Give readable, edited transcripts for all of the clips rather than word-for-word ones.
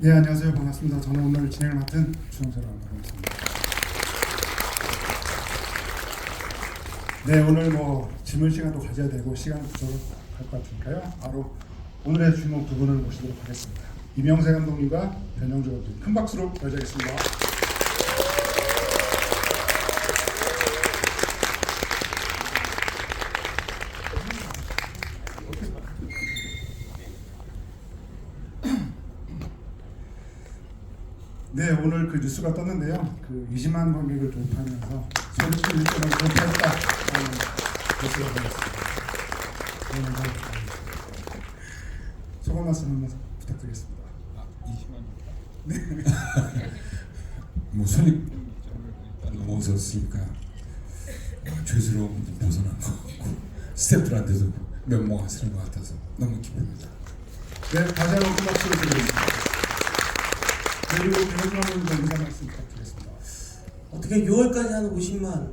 네, 안녕하세요. 반갑습니다. 저는 오늘 진행을 맡은 주영재라고 합니다. 네, 오늘 질문 시간도 가져야 되고 시간 부족할 것 같으니까요. 바로 오늘의 주인공 두 분을 모시도록 하겠습니다. 이명세 감독님과 변영주 감독님, 큰 박수로 맞이하겠습니다. 네, 오늘 그 뉴스가 떴는데요. 그 20만 관객을 돌파하면서 소득 1등을 돌파했다라는 뉴스가 떴습니다. 오늘 소감 말씀 한번 부탁드리겠습니다. 20만. 네. 뭐 손이 넘어섰으니까 죄스러움도 벗어난 것 같고 스태프들한테도 면목하시는 것 같아서 너무 기쁩니다. 네, 다시 한번 큰 박수를 드리겠습니다. 그리고 변호사 감독님 인사 말씀 부탁드리겠습니다. 어떻게 6월까지 한 50만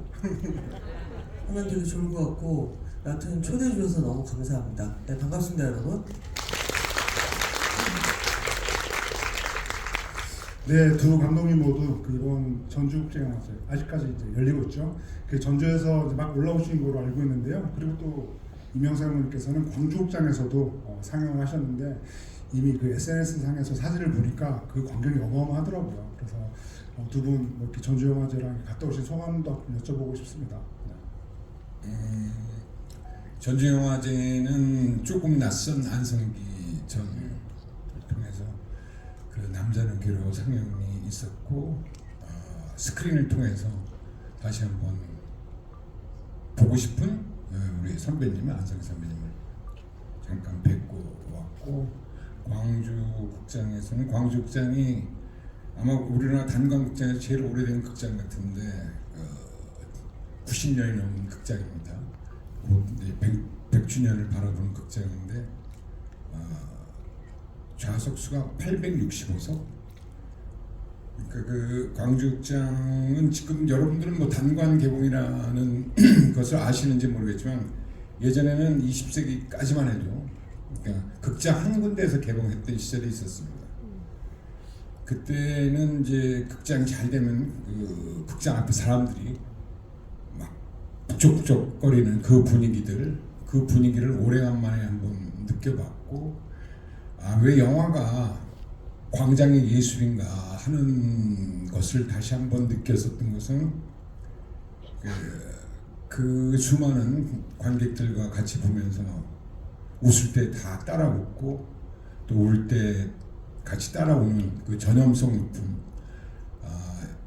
하면 되게 좋을 것 같고, 여하튼 초대해 주셔서 너무 감사합니다. 네, 반갑습니다 여러분. 네, 두 감독님 모두 이번 전주국제영화제 아직까지 이제 열리고 있죠. 그 전주에서 이제 막 올라오신 걸로 알고 있는데요. 그리고 또 이명세 감독님께서는 광주국장에서도 상영을 하셨는데 이미 그 SNS 상에서 사진을 보니까 그 광경이 어마어마하더라고요. 그래서 두 분 이렇게 전주영화제랑 갔다 오신 소감도 여쭤보고 싶습니다. 네. 전주영화제는 조금 낯선 안성기 전 통해서 그 남자는 괴로워 상영이 있었고 스크린을 통해서 다시 한번 보고 싶은 우리 선배님 안성기 선배님을 잠깐 뵙고 왔고, 광주국장에서는 광주국장이 아마 우리나라 단광극장에서 제일 오래된 극장 같은데 90년이 넘은 극장입니다. 곧 100주년을 바라보는 극장인데 좌석수가 865석. 그러니까 그 광주극장은 지금 여러분들은 단관 개봉이라는 것을 아시는지 모르겠지만 예전에는 20세기까지만 해도 그러니까 극장 한 군데에서 개봉했던 시절이 있었습니다. 그때는 이제 극장이 잘 되면 그 극장 앞에 사람들이 막 북적북적거리는 그 분위기를 오래간만에 한번 느껴봤고, 왜 영화가 광장의 예술인가 하는 것을 다시 한번 느꼈었던 것은 그 수많은 관객들과 같이 보면서 웃을 때 다 따라 웃고 또 울 때 같이 따라오는 그 전염성 높은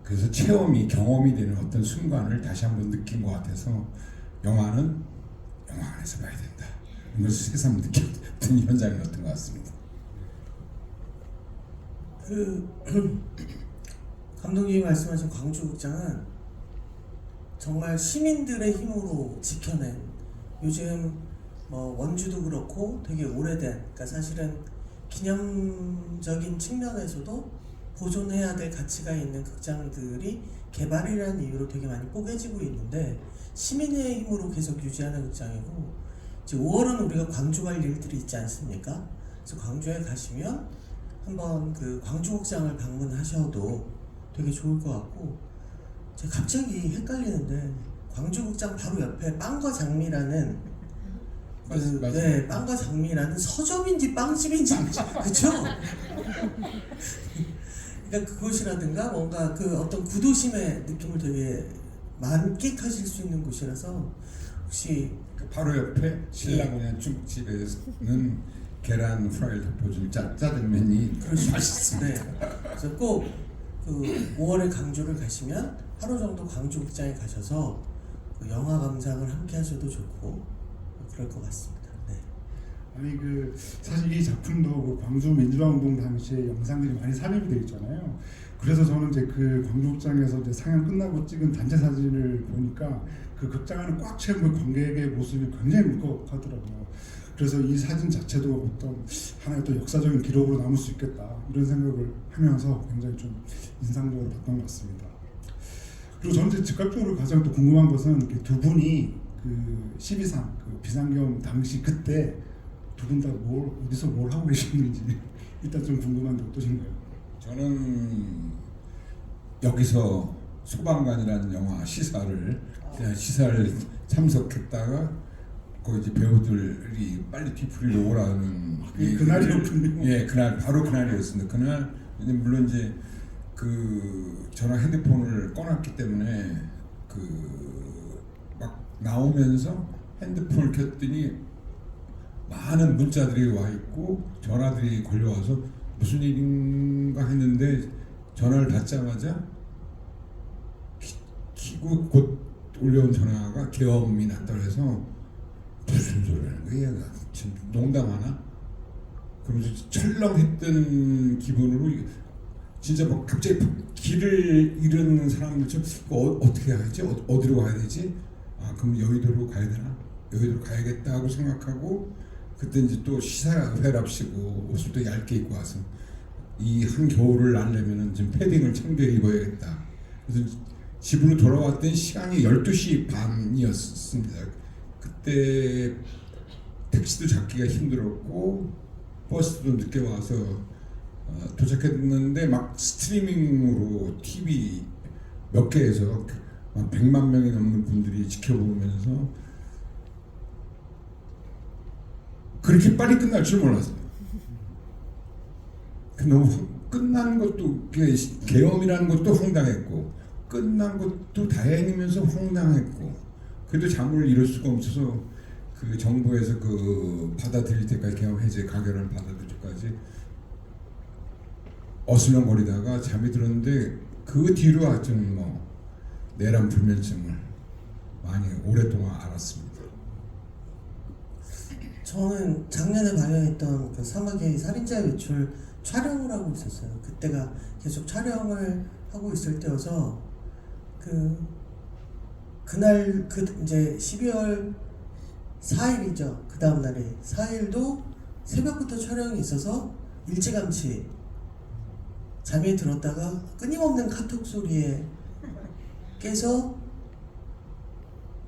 그래서 경험이 되는 어떤 순간을 다시 한번 느낀 것 같아서 영화는 영화 안에서 봐야 된다. 이것을 새삼 느꼈던 현장이었던 것 같습니다. 감독님이 말씀하신 광주극장은 정말 시민들의 힘으로 지켜낸, 요즘 원주도 그렇고 되게 오래된, 그러니까 사실은 기념적인 측면에서도 보존해야 될 가치가 있는 극장들이 개발이라는 이유로 되게 많이 뽀개지고 있는데 시민의 힘으로 계속 유지하는 극장이고, 이제 5월은 우리가 광주 갈 일들이 있지 않습니까? 그래서 광주에 가시면 한번 그 광주극장을 방문하셔도 되게 좋을 것 같고, 제가 갑자기 헷갈리는데 광주극장 바로 옆에 빵과 장미라는 네, 빵과 장미라는 서점인지 빵집인지 그쵸? 그러니까 그곳이라든가 뭔가 그 어떤 구도심의 느낌을 되게 만끽하실 수 있는 곳이라서 혹시 바로 옆에 신라문화 중국집에는 계란 프라이를 덮어준 짜장면이 맛있습니다. 네. 그래서 꼭 그 5월에 광주를 가시면 하루 정도 광주극장에 가셔서 그 영화 감상을 함께 하셔도 좋고 그럴 것 같습니다. 네. 아니 사실 이 작품도 그 광주 민주화운동 당시에 영상들이 많이 삽입이 되어 있잖아요. 그래서 저는 이제 그 광주극장에서 이제 상영 끝나고 찍은 단체 사진을 보니까 그 극장 안에 꽉 채운 그 관객의 모습이 굉장히 울컥하더라고요. 그래서 이 사진 자체도 어떤 하나의 또 역사적인 기록으로 남을 수 있겠다 이런 생각을 하면서 굉장히 좀 인상적으로 봤던 것 같습니다. 그리고 저는 이제 즉각적으로 가장 또 궁금한 것은 두 분이 그 12상 그 비상경 당시 그때 두 분 다 어디서 뭘 하고 계셨는지 일단 좀 궁금한데 어떠신가요? 저는 여기서 소방관이라는 영화 시사를 참석했다가 그 이제 배우들이 빨리 뒤풀이로 오라는 그날이었군요. 예, 그날 바로 그날이었습니다. 그날 이제 물론 이제 그 전화 핸드폰을 꺼놨기 때문에 그 막 나오면서 핸드폰을 켰더니 많은 문자들이 와 있고 전화들이 걸려와서 무슨 일인가 했는데 전화를 받자마자 키고 곧 올려온 전화가 계엄이 났다고 해서 무슨 소리라는 거야 얘가 지금 농담하나? 그러면서 철렁했던 기분으로 진짜 막 갑자기 길을 잃은 사람들처럼 어떻게 하지? 어디로 가야 되지? 아 그럼 여의도로 가야 되나? 여의도로 가야겠다 하고 생각하고 그때 이제 또 시사회랍시고 옷을 또 얇게 입고 와서 이 한겨울을 날려면은 지금 패딩을 챙겨 입어야겠다. 그래서 집으로 돌아왔던 시간이 12시 반이었습니다. 그때 택시도 잡기가 힘들었고 버스도 늦게 와서 도착했는데 막 스트리밍으로 TV 몇 개에서 막 100만 명이 넘는 분들이 지켜보면서 그렇게 빨리 끝날 줄 몰랐어요. 너무 끝나는 것도 계엄이라는 것도 황당했고 끝난 것도 다행이면서 황당했고 그래도 잠을 이룰 수가 없어서 그 정부에서 그 받아들일 때까지 계엄 해제 가결을 받아들일 때까지 어슬렁거리다가 잠이 들었는데 그 뒤로 하여튼 뭐 내란 불면증을 많이 오랫동안 알았습니다. 저는 작년에 발령했던 그 사막의 살인자 외출 촬영을 하고 있었어요. 그때가 계속 촬영을 하고 있을 때여서 그날 이제 12월 4일이죠. 그 다음 날에 4일도 새벽부터 촬영이 있어서 일찌감치 잠이 들었다가 끊임없는 카톡 소리에 깨서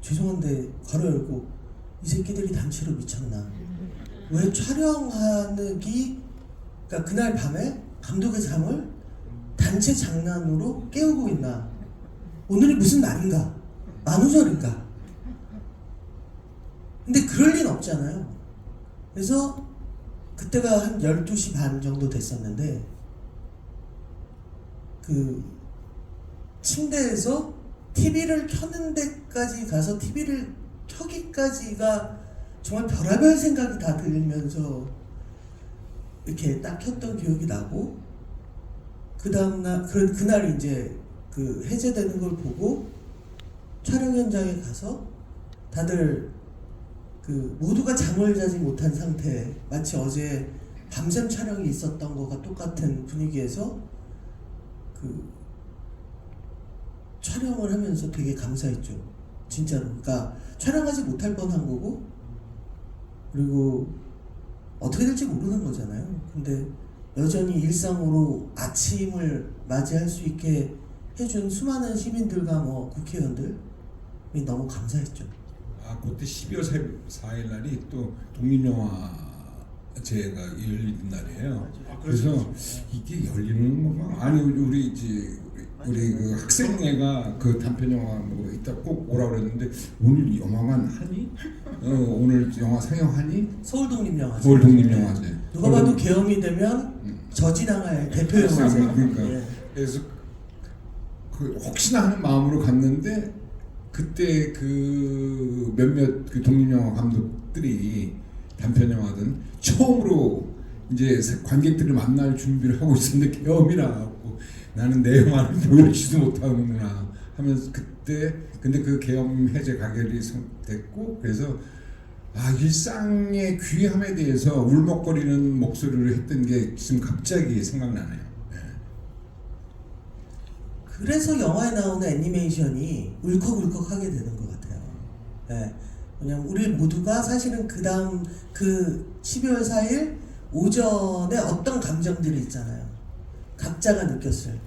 죄송한데 괄호 열고 이 새끼들이 단체로 미쳤나? 왜 촬영하기 그러니까 그날 밤에 감독의 잠을 단체 장난으로 깨우고 있나? 오늘이 무슨 날인가? 만우절인가? 근데 그럴 리는 없잖아요. 그래서 그때가 한 12시 반 정도 됐었는데 그 침대에서 TV를 켜는 데까지 가서 TV를 켜기까지가 정말 별의별 생각이 다 들면서 이렇게 딱 켰던 기억이 나고 그 다음날 그날 이제 그 해제되는 걸 보고 촬영 현장에 가서 다들 그 모두가 잠을 자지 못한 상태 마치 어제 밤샘 촬영이 있었던 것과 똑같은 분위기에서 그 촬영을 하면서 되게 감사했죠. 진짜로. 그러니까 촬영하지 못할 뻔한 거고 그리고 어떻게 될지 모르는 거잖아요. 근데 여전히 일상으로 아침을 맞이할 수 있게 해준 수많은 시민들과 뭐 국회의원들이 너무 감사했죠. 아 그때 12월 4일 날이 또 독립영화제가 열리는 날이에요. 그래서 이게 열리는 건가? 아니 우리 그 학생회가 그 단편 영화 뭐 이따 꼭 오라 그랬는데 오늘 영화관 하니? 오늘 영화 상영하니? 서울 독립영화제. 서울 독립영화제. 누가 봐도 계엄이 되면 저지당할 대표 영화제. 그러니까 네. 그래서 그 혹시나 하는 마음으로 갔는데 그때 그 몇몇 그 독립영화 감독들이 단편 영화든 처음으로 이제 관객들을 만날 준비를 하고 있었는데 계엄이라 갖고 나는 내 영화를 보여주지도 못하는구나 하면서 그때 근데 그 계엄 해제 가결이 됐고 그래서 아 일상의 귀함에 대해서 울먹거리는 목소리를 했던 게 지금 갑자기 생각나네요. 네. 그래서 영화에 나오는 애니메이션이 울컥울컥하게 되는 것 같아요. 네. 왜냐면 우리 모두가 사실은 그 다음 그 12월 4일 오전에 어떤 감정들이 있잖아요. 각자가 느꼈을.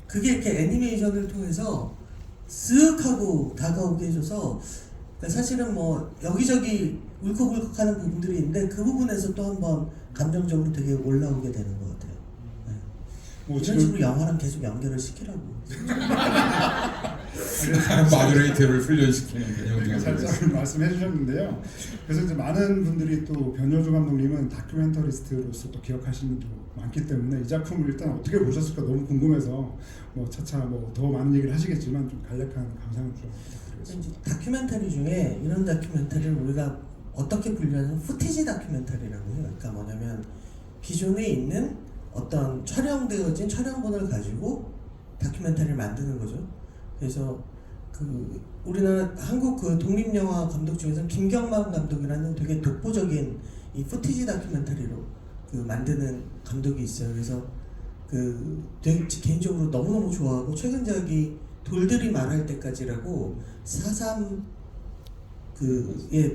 그게 이렇게 애니메이션을 통해서 쓱 하고 다가오게 해줘서 그러니까 사실은 뭐 여기저기 울컥울컥하는 부분들이 있는데 그 부분에서 또 한번 감정적으로 되게 올라오게 되는 것 같아요. 네. 뭐 이런 식으로 영화랑 계속 연결을 시키라고. 마더레이터를 훈련시키는 개념 중에 하나가 살짝 말씀해 주셨는데요. 그래서 이제 많은 분들이 또 변효주 감독님은 다큐멘터리스트로서 또 기억하시는 분도 많기 때문에 이 작품을 일단 어떻게 보셨을까 너무 궁금해서 뭐 차차 뭐 더 많은 얘기를 하시겠지만 좀 간략한 감상을 좀 부탁드리겠습니다. 이제 다큐멘터리 중에 이런 다큐멘터리를 우리가 어떻게 분류하냐면 후티지 다큐멘터리라고 해요. 그러니까 뭐냐면 기존에 있는 어떤 촬영되어진 촬영본을 가지고 다큐멘터리를 만드는 거죠. 그래서 그 우리나라 한국 그 독립영화 감독 중에서 김경만 감독이라는 되게 독보적인 이 후티지 다큐멘터리로 그 만드는 감독이 있어요. 그래서 그 되게 개인적으로 너무너무 좋아하고 최근작이 돌들이 말할 때까지라고 4.3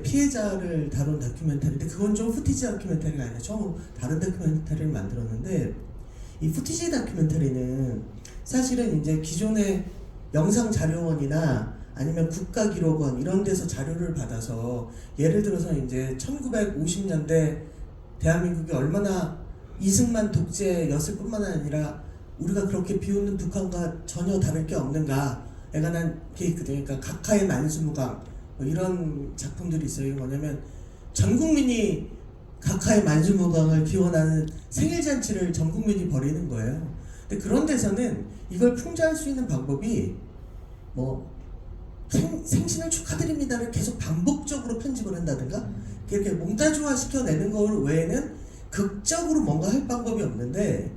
피해자를 다룬 다큐멘터리인데 그건 좀 후티지 다큐멘터리가 아니라 처음으로 다른 다큐멘터리를 만들었는데 이 후티지 다큐멘터리는 사실은 이제 기존의 영상 자료원이나 아니면 국가기록원 이런 데서 자료를 받아서 예를 들어서 이제 1950년대 대한민국이 얼마나 이승만 독재였을 뿐만 아니라 우리가 그렇게 비웃는 북한과 전혀 다를 게 없는가에 관한 게 있거든요. 그러니까 각하의 만수무강 뭐 이런 작품들이 있어요. 뭐냐면 전 국민이 각하의 만수무강을 기원하는 생일잔치를 전 국민이 벌이는 거예요. 근데 그런 데서는 이걸 풍자할 수 있는 방법이 뭐 생신을 축하드립니다를 계속 반복적으로 편집을 한다든가 이렇게 몽타주화 시켜내는 것 외에는 극적으로 뭔가 할 방법이 없는데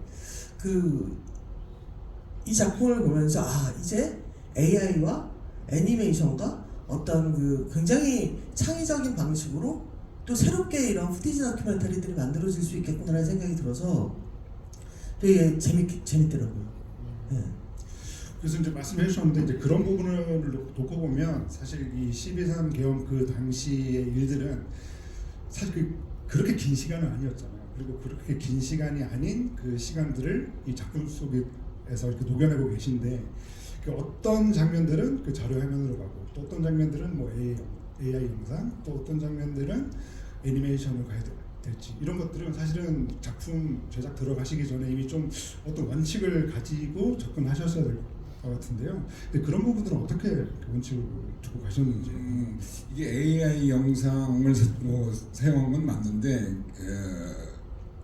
이 작품을 보면서 이제 AI와 애니메이션과 어떤 그 굉장히 창의적인 방식으로 또 새롭게 이런 후티지 다큐멘터리들이 만들어질 수 있겠구나라는 생각이 들어서 되게 재밌더라고요. 네. 그래서 이제 말씀해 주셨는데 이제 그런 부분을 놓고 보면 사실 이 12.3 개헌 그 당시의 일들은 사실 그렇게 긴 시간은 아니었잖아요. 그리고 그렇게 긴 시간이 아닌 그 시간들을 이 작품 속에서 이렇게 녹여내고 계신데 그 어떤 장면들은 그 자료 화면으로 가고 또 어떤 장면들은 뭐 AI 영상 또 어떤 장면들은 애니메이션으로 가야 될지 이런 것들은 사실은 작품 제작 들어가시기 전에 이미 좀 어떤 원칙을 가지고 접근하셨어야 될 것 같은데요. 근데 그런 부분들은 어떻게 원칙을 두고 가셨는지. 이게 AI 영상을 사용한 건 맞는데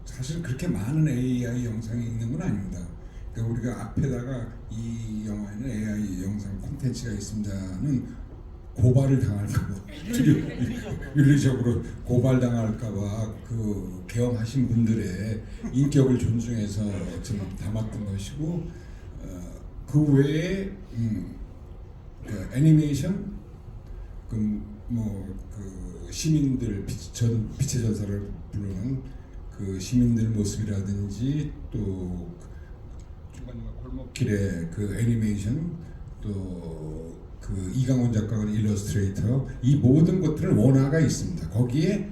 사실 그렇게 많은 AI 영상이 있는 건 아닙니다. 그러니까 우리가 앞에다가 이 영화에는 AI 영상 콘텐츠가 있습니다는 고발을 당할까봐 윤리적으로 고발당할까봐 그 개헌하신 분들의 인격을 존중해서 좀 담았던 것이고 그 외에 그 애니메이션 그 시민들 빛의 전사를 부르는 그 시민들 모습이라든지 또 중간중간 골목길의 그 애니메이션 또 그 이강원 작가가 일러스트레이터 이 모든 것들은 원화가 있습니다. 거기에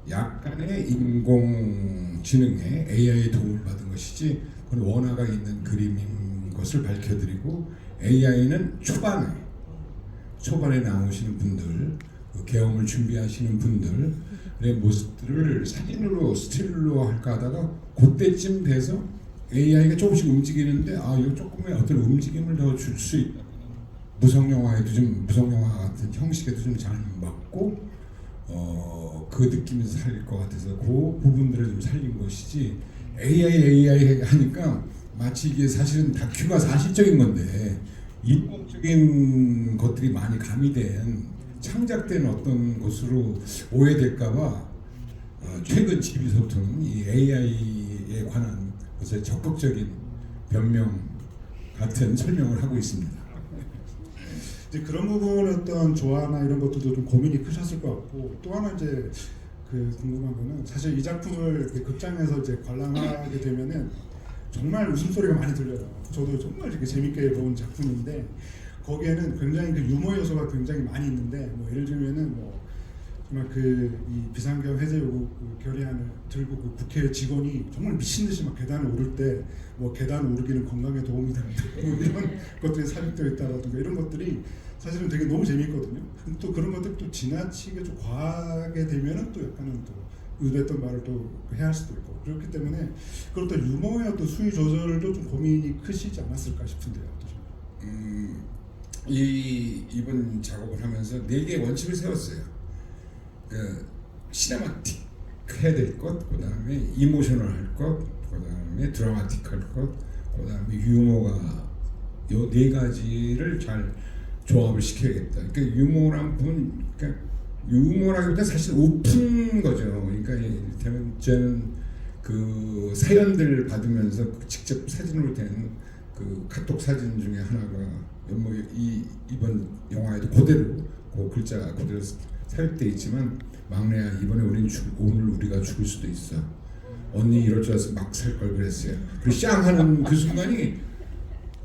약간의 인공지능의 AI의 도움을 받은 것이지 그건 원화가 있는 그림인 것을 밝혀드리고 AI는 초반에 나오시는 분들 그 개헌을 준비하시는 분들의 모습들을 사진으로 스틸로 할까 하다가 그때쯤 돼서 AI가 조금씩 움직이는데 이거 조금의 어떤 움직임을 더 줄 수 있다. 무성영화 같은 형식에도 좀 잘 맞고 그 느낌에서 살릴 것 같아서 그 부분들을 좀 살린 것이지 AI 하니까 마치 이게 사실은 다큐가 사실적인 건데 인공적인 것들이 많이 가미된 창작된 어떤 것으로 오해될까봐 최근 GV소프트는 이 AI에 관한 것에 적극적인 변명 같은 설명을 하고 있습니다. 이제 그런 부분의 어떤 조화나 이런 것들도 좀 고민이 크셨을 것 같고 또 하나 이제 그 궁금한 거는 사실 이 작품을 극장에서 이제 관람하게 되면은 정말 웃음소리가 많이 들려요. 저도 정말 이렇게 재밌게 본 작품인데 거기에는 굉장히 그 유머 요소가 굉장히 많이 있는데 뭐 예를 들면은 뭐 정말 이 비상계엄 해제 요구 결의안을 들고 그 국회 직원이 정말 미친 듯이 막 계단을 오를 때 뭐 계단 오르기는 건강에 도움이 된다 뭐 이런 것들이 삽입되어 있다라든가 이런 것들이 사실은 되게 너무 재밌거든요. 또 그런 것들 또 지나치게 좀 과하게 되면은 또 약간은 또 의도했던 말을 또 해야 할 수도 있고 그렇기 때문에 그리고 또 유머의 어떤 수위 조절도 좀 고민이 크시지 않았을까 싶은데요. 어떠십니까? 이번 작업을 하면서 4개의 원칙을 세웠어요. 그 시네마틱 해야 될 것, 그 다음에 이모셔널 할 것, 그 다음에 드라마틱 할 것, 그 다음에 유머가 요 4가지를 잘 조합을 시켜야겠다. 그러니까 유머란 부분, 그러니까 유머라기보다 사실 오픈 거죠. 그러니까 이를테면 저는 그 사연들 받으면서 직접 사진으로 된 그 카톡 사진 중에 하나가 이번 영화에도 그대로 그 글자 그대로 사용돼 있지만 막내야 이번에 오늘 우리가 죽을 수도 있어. 언니 이럴 줄 알아서 막 살 걸 그랬어요. 그 쌍하는 그 순간이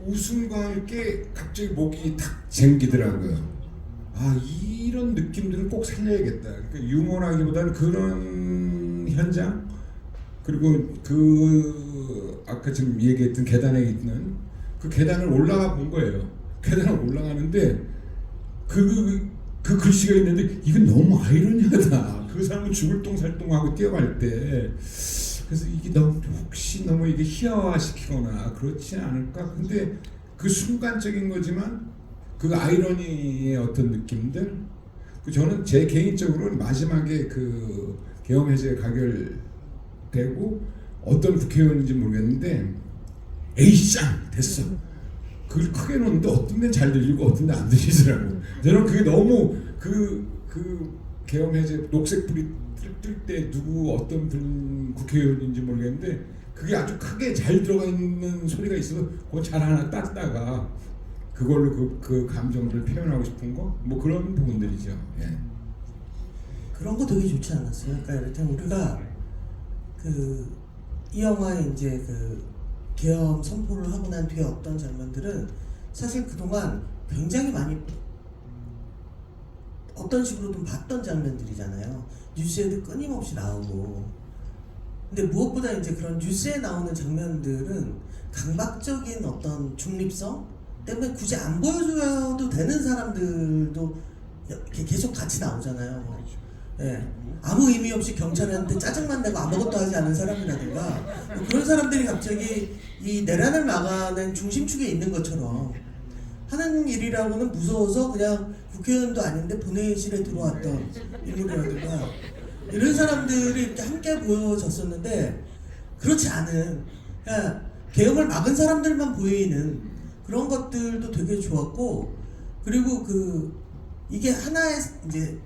웃음과 함께 갑자기 목이 탁 쟁기더라고요. 아 이런 느낌들을 꼭 살려야겠다. 그러니까 유머라기보다는 그런 현장 그리고 그 아까 지금 얘기했던 계단에 있는 그 계단을 올라가 본 거예요. 계단을 올라가는데 그 글씨가 있는데 이건 너무 아이러니하다. 그 사람은 죽을 똥살똥하고 뛰어갈 때 그래서 이게 혹시 너무 이게 희화화시키거나 그렇지 않을까? 근데 그 순간적인 거지만 그 아이러니의 어떤 느낌들 저는 제 개인적으로는 마지막에 그 계엄 해제 가결되고 어떤 국회의원인지 모르겠는데 에이쌍 됐어. 그걸 크게 놓는데 어떤 데는 잘 들리고 어떤 데는 안 들리더라고. 저는 그게 너무 그 계엄 해제 녹색불이 뜰 때 누구 어떤 분 국회의원인지 모르겠는데 그게 아주 크게 잘 들어가 있는 소리가 있어서 그거 잘 하나 땄다가 그걸로 그 감정을 표현하고 싶은 거 뭐 그런 부분들이죠. 예. 그런 거 되게 좋지 않았어요? 그러니까 이를테면 우리가 이 영화에 이제 계엄 선포를 하고 난 뒤에 어떤 장면들은 사실 그동안 굉장히 많이 어떤 식으로든 봤던 장면들이잖아요. 뉴스에도 끊임없이 나오고. 근데 무엇보다 이제 그런 뉴스에 나오는 장면들은 강박적인 어떤 중립성 때문에 굳이 안 보여줘도 되는 사람들도 이렇게 계속 같이 나오잖아요. 예. 아무 의미 없이 경찰한테 짜증만 내고 아무것도 하지 않은 사람이라든가 뭐 그런 사람들이 갑자기 이 내란을 막아낸 중심축에 있는 것처럼 하는 일이라고는 무서워서 그냥 국회의원도 아닌데 본회의실에 들어왔던 인물이라든가 이런 사람들이 이렇게 함께 보여졌었는데 그렇지 않은 그냥 계엄을 막은 사람들만 보이는 그런 것들도 되게 좋았고 그리고 이게 하나의 이제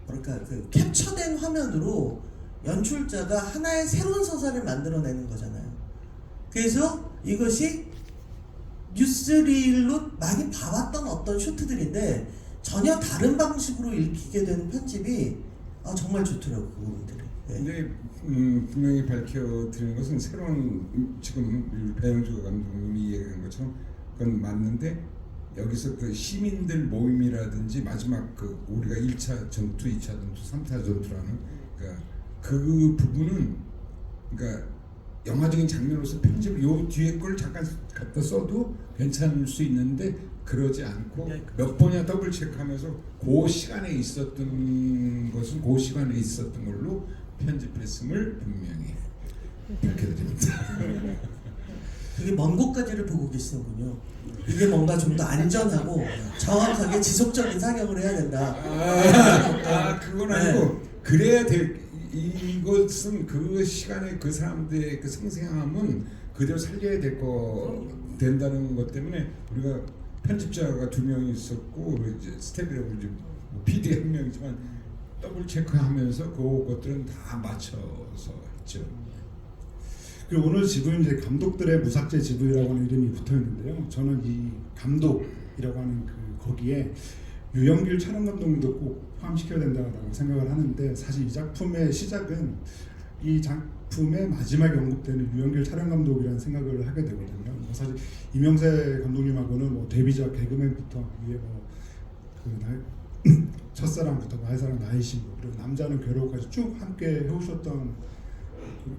그러니까 캡처된 화면으로 연출자가 하나의 새로운 서사를 만들어내는 거잖아요. 그래서 이것이 뉴스릴로 많이 봐왔던 어떤 쇼트들인데 전혀 다른 방식으로 읽히게 되는 편집이 정말 좋더라고요. 그 부분들이. 근데 분명히 밝혀드리는 것은 새로운 지금 배영주 감독님이 얘기한 것처럼 그건 맞는데 여기서 그 시민들 모임이라든지 마지막 우리가 1차 전투, 2차 전투, 3차 전투라는 그러니까 그 부분은 그러니까 영화적인 장면으로서 편집을 요 뒤에 걸 잠깐 갖다 써도 괜찮을 수 있는데 그러지 않고 몇 번이나 더블 체크하면서 그 시간에 있었던 것은 그 시간에 있었던 걸로 편집했음을 분명히 밝혀드립니다. 되게 먼 곳까지를 보고 계시는군요. 이게 뭔가 좀 더 안전하고 정확하게 지속적인 상영을 해야 된다. 그건 아니고 그래야 될 이것은 그 시간에 그 사람들의 그 생생함은 그대로 살려야 된다는 것 때문에 우리가 편집자가 2명이 있었고 이제 스텝이라고 이제 PD 1명이지만 더블 체크하면서 그것들은 다 맞춰서 했죠. 그리고 오늘 지부는 이제 감독들의 무삭제 지부라고 하는 이름이 붙어 있는데요. 저는 이 감독이라고 하는 거기에 유영길 촬영 감독님도 꼭 포함시켜야 된다고 생각을 하는데 사실 이 작품의 시작은 이 작품의 마지막에 언급되는 유영길 촬영 감독이라는 생각을 하게 되거든요. 사실 이명세 감독님하고는 데뷔작 개그맨부터 위에 첫사랑부터 말사랑 나이신부 그리고 남자는 괴로워까지 쭉 함께 해오셨던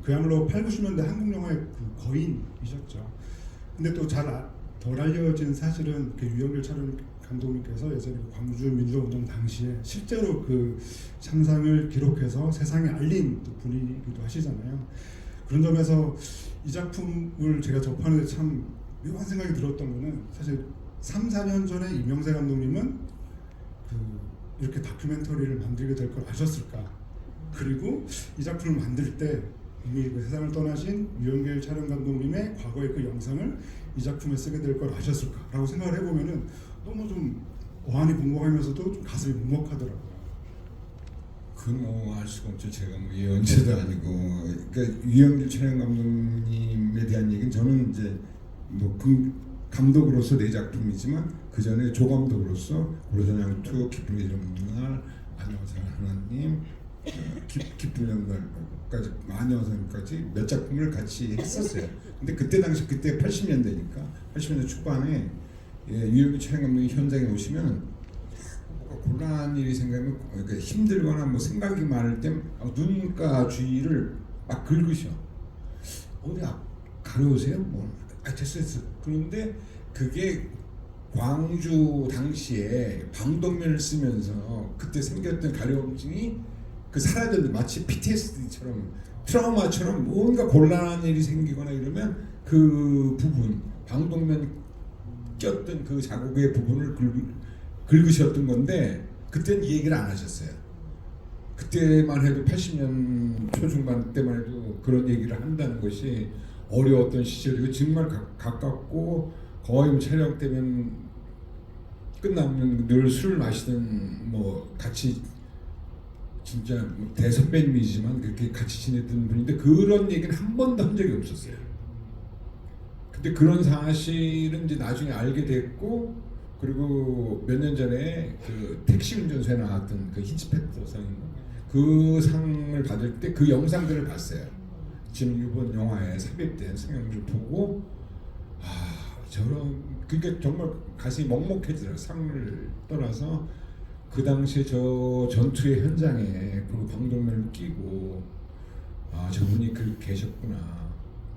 그야말로 8, 90년대 한국 영화의 거인이셨죠. 근데 또 덜 알려진 사실은 유영길 촬영 감독님께서 예전에 광주 민주화운동 당시에 실제로 그 참상을 기록해서 세상에 알린 또 분이기도 하시잖아요. 그런 점에서 이 작품을 제가 접하는데 참 묘한 생각이 들었던 거는 사실 3, 4년 전에 이명세 감독님은 이렇게 다큐멘터리를 만들게 될 걸 아셨을까? 그리고 이 작품을 만들 때 이미 그 세상을 떠나신 유영길 촬영 감독님의 과거의 그 영상을 이 작품에 쓰게 될 걸 아셨을까라고 생각을 해보면은 너무 좀 어안이 벙벙하면서도 좀 가슴이 먹먹하더라고요. 그건 뭐 알 수가 없죠. 제가 뭐 예언자도 아니고, 그러니까 유영길 촬영 감독님에 대한 얘기는 저는 이제 뭐 감독으로서 내 작품이지만 그 전에 조감독으로서 고려전향 투 기쁨의 이름 날, 안녕하세요 하나님, 기쁨의 이름 날까지 안녕하세요까지 몇 작품을 같이 했었어요. 근데 그때 당시 그때 80년대니까 80년대 초반에 유영길 촬영 감독이 현장에 오시면 곤란한 일이 생기면 그러니까 힘들거나 뭐 생각이 많을 때 눈가 주위를 막 긁으셔. 어디 가려우세요? 뭐 됐어. 그런데 그게 광주 당시에 방독면을 쓰면서 그때 생겼던 가려움증이 그 사라졌는데 마치 PTSD처럼 트라우마처럼 뭔가 곤란한 일이 생기거나 이러면 그 부분 방독면 꼈던 그 자국의 부분을 긁으셨던 건데 그때는 이 얘기를 안 하셨어요. 그때만 해도 80년 초중반 때만 해도 그런 얘기를 한다는 것이 어려웠던 시절이고 정말 가깝고 거의 뭐 촬영 때면 끝나면 늘 술을 마시던 뭐 같이 진짜 대선배님이지만 그렇게 같이 지냈던 분인데 그런 얘기는 한 번도 한 적이 없었어요. 근데 그런 사실은 이제 나중에 알게 됐고 그리고 몇 년 전에 그 택시 운전소에 나왔던 그 히치패터상 그 상을 받을 때 그 영상들을 봤어요. 지금 이번 영화에 삽입된 성형을 보고 저런 그러니까 정말 가슴이 먹먹해지더라고요. 상을 떠나서 그 당시에 저 전투의 현장에 그 방독면을 끼고 저분이 그렇게 계셨구나.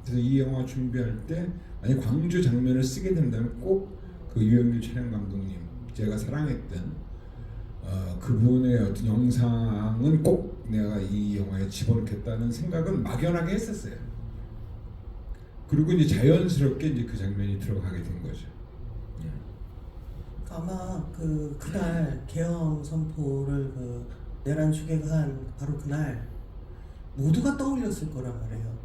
그래서 이 영화 준비할 때 만약 광주 장면을 쓰게 된다면 꼭 그 유영길 촬영 감독님 제가 사랑했던 그분의 어떤 영상은 꼭 내가 이 영화에 집어넣겠다는 생각은 막연하게 했었어요. 그리고 이제 자연스럽게 이제 그 장면이 들어가게 된 거죠. 아마 그날 개헌 선포를 내란 추계가 한 바로 그날 모두가 떠올렸을 거란 말이에요.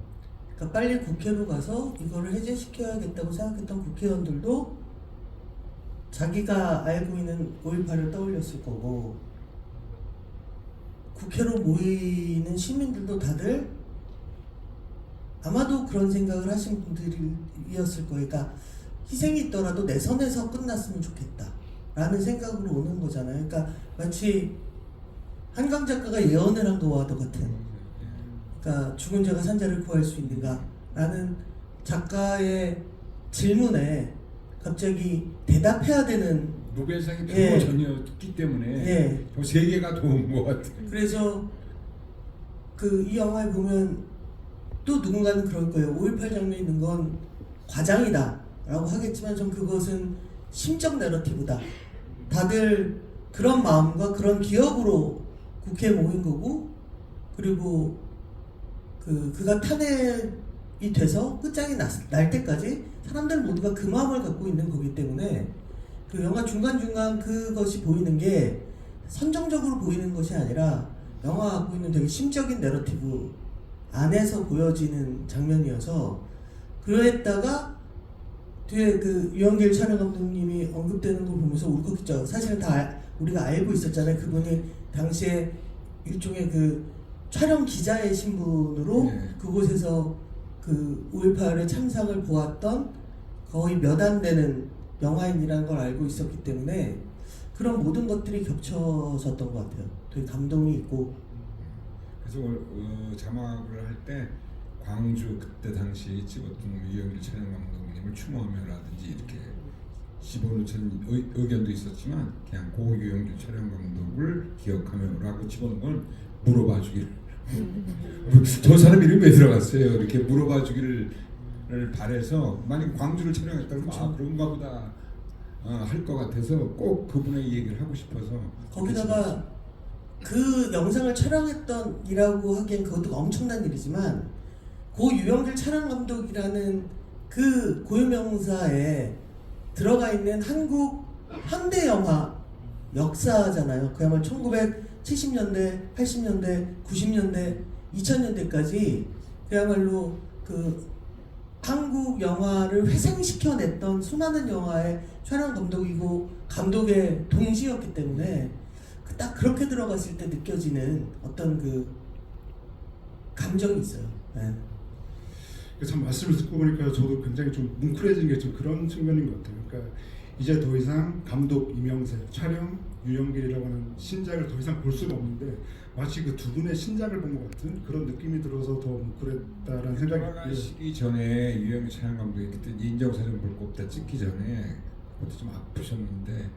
그러니까 빨리 국회로 가서 이거를 해제시켜야겠다고 생각했던 국회의원들도 자기가 알고 있는 5.18을 떠올렸을 거고 국회로 모이는 시민들도 다들 아마도 그런 생각을 하신 분들이었을 거예요. 그러니까 희생이 있더라도 내 선에서 끝났으면 좋겠다 라는 생각으로 오는 거잖아요. 그러니까 마치 한강 작가가 예언을 한 거와 같은, 그러니까 죽은 자가 산자를 구할 수 있는가 라는 작가의 질문에 갑자기 대답해야 되는 노벨상이 별거 전이었기 때문에 세계가 도운 것 같아요. 그래서 이 영화에 보면 또 누군가는 그럴 거예요. 5.18 장면이 있는 건 과장이다 라고 하겠지만 전 그것은 심적 내러티브다. 다들 그런 마음과 그런 기억으로 국회에 모인 거고, 그리고 그가 탄핵이 돼서 끝장이 날 때까지 사람들 모두가 그 마음을 갖고 있는 거기 때문에 그 영화 중간중간 그것이 보이는 게 선정적으로 보이는 것이 아니라 영화가 갖고 있는 되게 심적인 내러티브 안에서 보여지는 장면이어서, 그랬다가 뒤에 유영길 촬영 감독님이 언급되는 걸 보면서 울컥했죠. 사실은 다 우리가 알고 있었잖아요. 그분이 당시에 일종의 촬영 기자의 신분으로 그곳에서 5.18의 참상을 보았던 거의 몇 안 되는 영화인이라는 걸 알고 있었기 때문에 그런 모든 것들이 겹쳐졌던 것 같아요. 되게 감동이 있고. 그래서 자막을 할 때 광주 그때 당시 찍었던 유영길 촬영 감독님을 추모하며라든지 이렇게 집어넣은 의견도 있었지만 그냥 고 유영길 촬영 감독을 기억하며라고 집어넣은 건 물어봐 주기를 저 사람 이름이 왜 들어갔어요? 이렇게 물어봐 주기를 바래서 만약 광주를 촬영했다면 그런가 보다 할 것 같아서 꼭 그분의 얘기를 하고 싶어서 거기다가 그 영상을 촬영했던이라고 하기엔 그것도 엄청난 일이지만 고 유영길 촬영 감독이라는 그 고유명사에 들어가 있는 한국 현대 영화 역사잖아요. 그야말로 1970년대, 80년대, 90년대, 2000년대까지 그야말로 그 한국 영화를 회생시켜냈던 수많은 영화의 촬영 감독이고 감독의 동시였기 때문에 딱 그렇게 들어갔을 때 느껴지는 어떤 그 감정이 있어요. 네. 참 말씀을 듣고 보니까 저도 굉장히 좀 뭉클해진 게 좀 그런 측면인 것 같아요. 그러니까 이제 더 이상 감독 이명세, 촬영 유영길이라고 하는 신작을 더 이상 볼 수가 없는데 마치 그 두 분의 신작을 본 것 같은 그런 느낌이 들어서 더 뭉클했다라는 생각이 돌아가시기 전에 유영길 촬영 감독이 그때 인정사정 볼 거 없다 찍기 전에 그때 좀 아프셨는데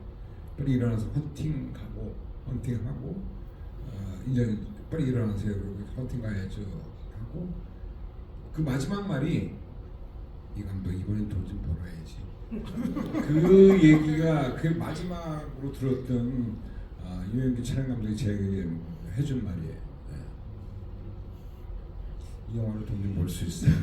빨리 일어나서 헌팅하고 이제 빨리 일어나세요. 그리고 헌팅 가야죠 하고 그 마지막 말이 이 감독 이번엔 돈 좀 벌어야지. 그 얘기가 그 마지막으로 들었던 유영길 촬영 감독이 제게 해준 말이에요. 네. 이 영화로 돈 좀 벌 수 있어요.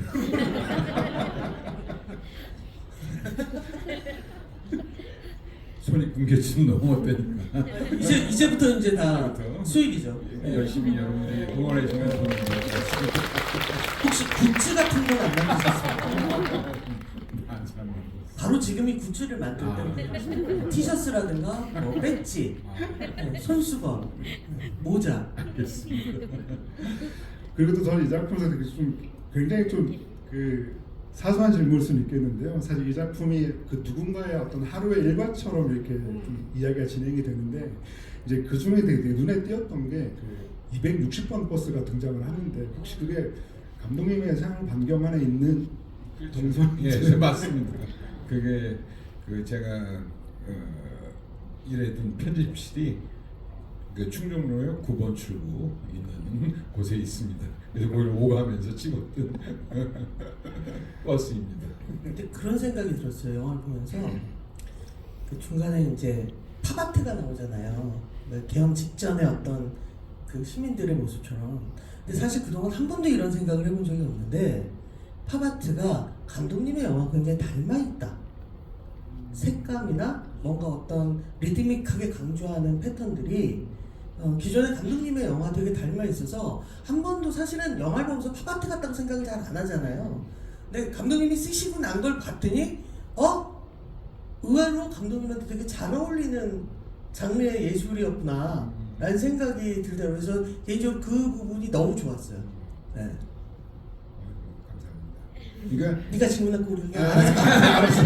손익분기점 넘어왔다니까. 이제부터 이제 다 이제부터. 수익이죠. 열심히 여러분들이 응원해주면 돈 좀 벌 수 있어요. 혹시 굿즈 같은 건 안 만드셨어요? 바로 지금이 굿즈를 만들 때입니다. 티셔츠라든가 뭐 배지, 손수건, 모자. 그리고 또 저는 이 작품에서 되게 좀 굉장히 좀 그 사소한 질문일 수는 있겠는데요. 사실 이 작품이 그 누군가의 어떤 하루의 일과처럼 이렇게 좀 이야기가 진행이 되는데 이제 그 중에 되게 눈에 띄었던 게 그 260번 버스가 등장을 하는데 혹시 그게 감독님의 생활 반경 안에 있는 동선? 예, 맞습니다. 그게 그 제가 일했던 편집실이 그 충정로역 9번 출구 있는 곳에 있습니다. 그래서 거기를 오가면서 찍었던 버스입니다. 근데 그런 생각이 들었어요. 영화를 보면서 그 중간에 이제 팝아트가 나오잖아요. 개엄 직전에 어떤 그 시민들의 모습처럼. 근데 사실 그동안 한 번도 이런 생각을 해본 적이 없는데 팝아트가 감독님의 영화와 굉장히 닮아있다. 색감이나 뭔가 어떤 리드믹하게 강조하는 패턴들이 기존의 감독님의 영화 되게 닮아있어서 한 번도 사실은 영화를 보면서 팝아트 같다고 생각을 잘 안 하잖아요. 근데 감독님이 쓰시고 난 걸 봤더니 의외로 감독님한테 되게 잘 어울리는 장르의 예술이었구나 라는 생각이 들더라고요. 그래서 개인적으로 그 부분이 너무 좋았어요. 네. 감사합니다. 그러니까 네가 질문하고 우리 그냥 알았어.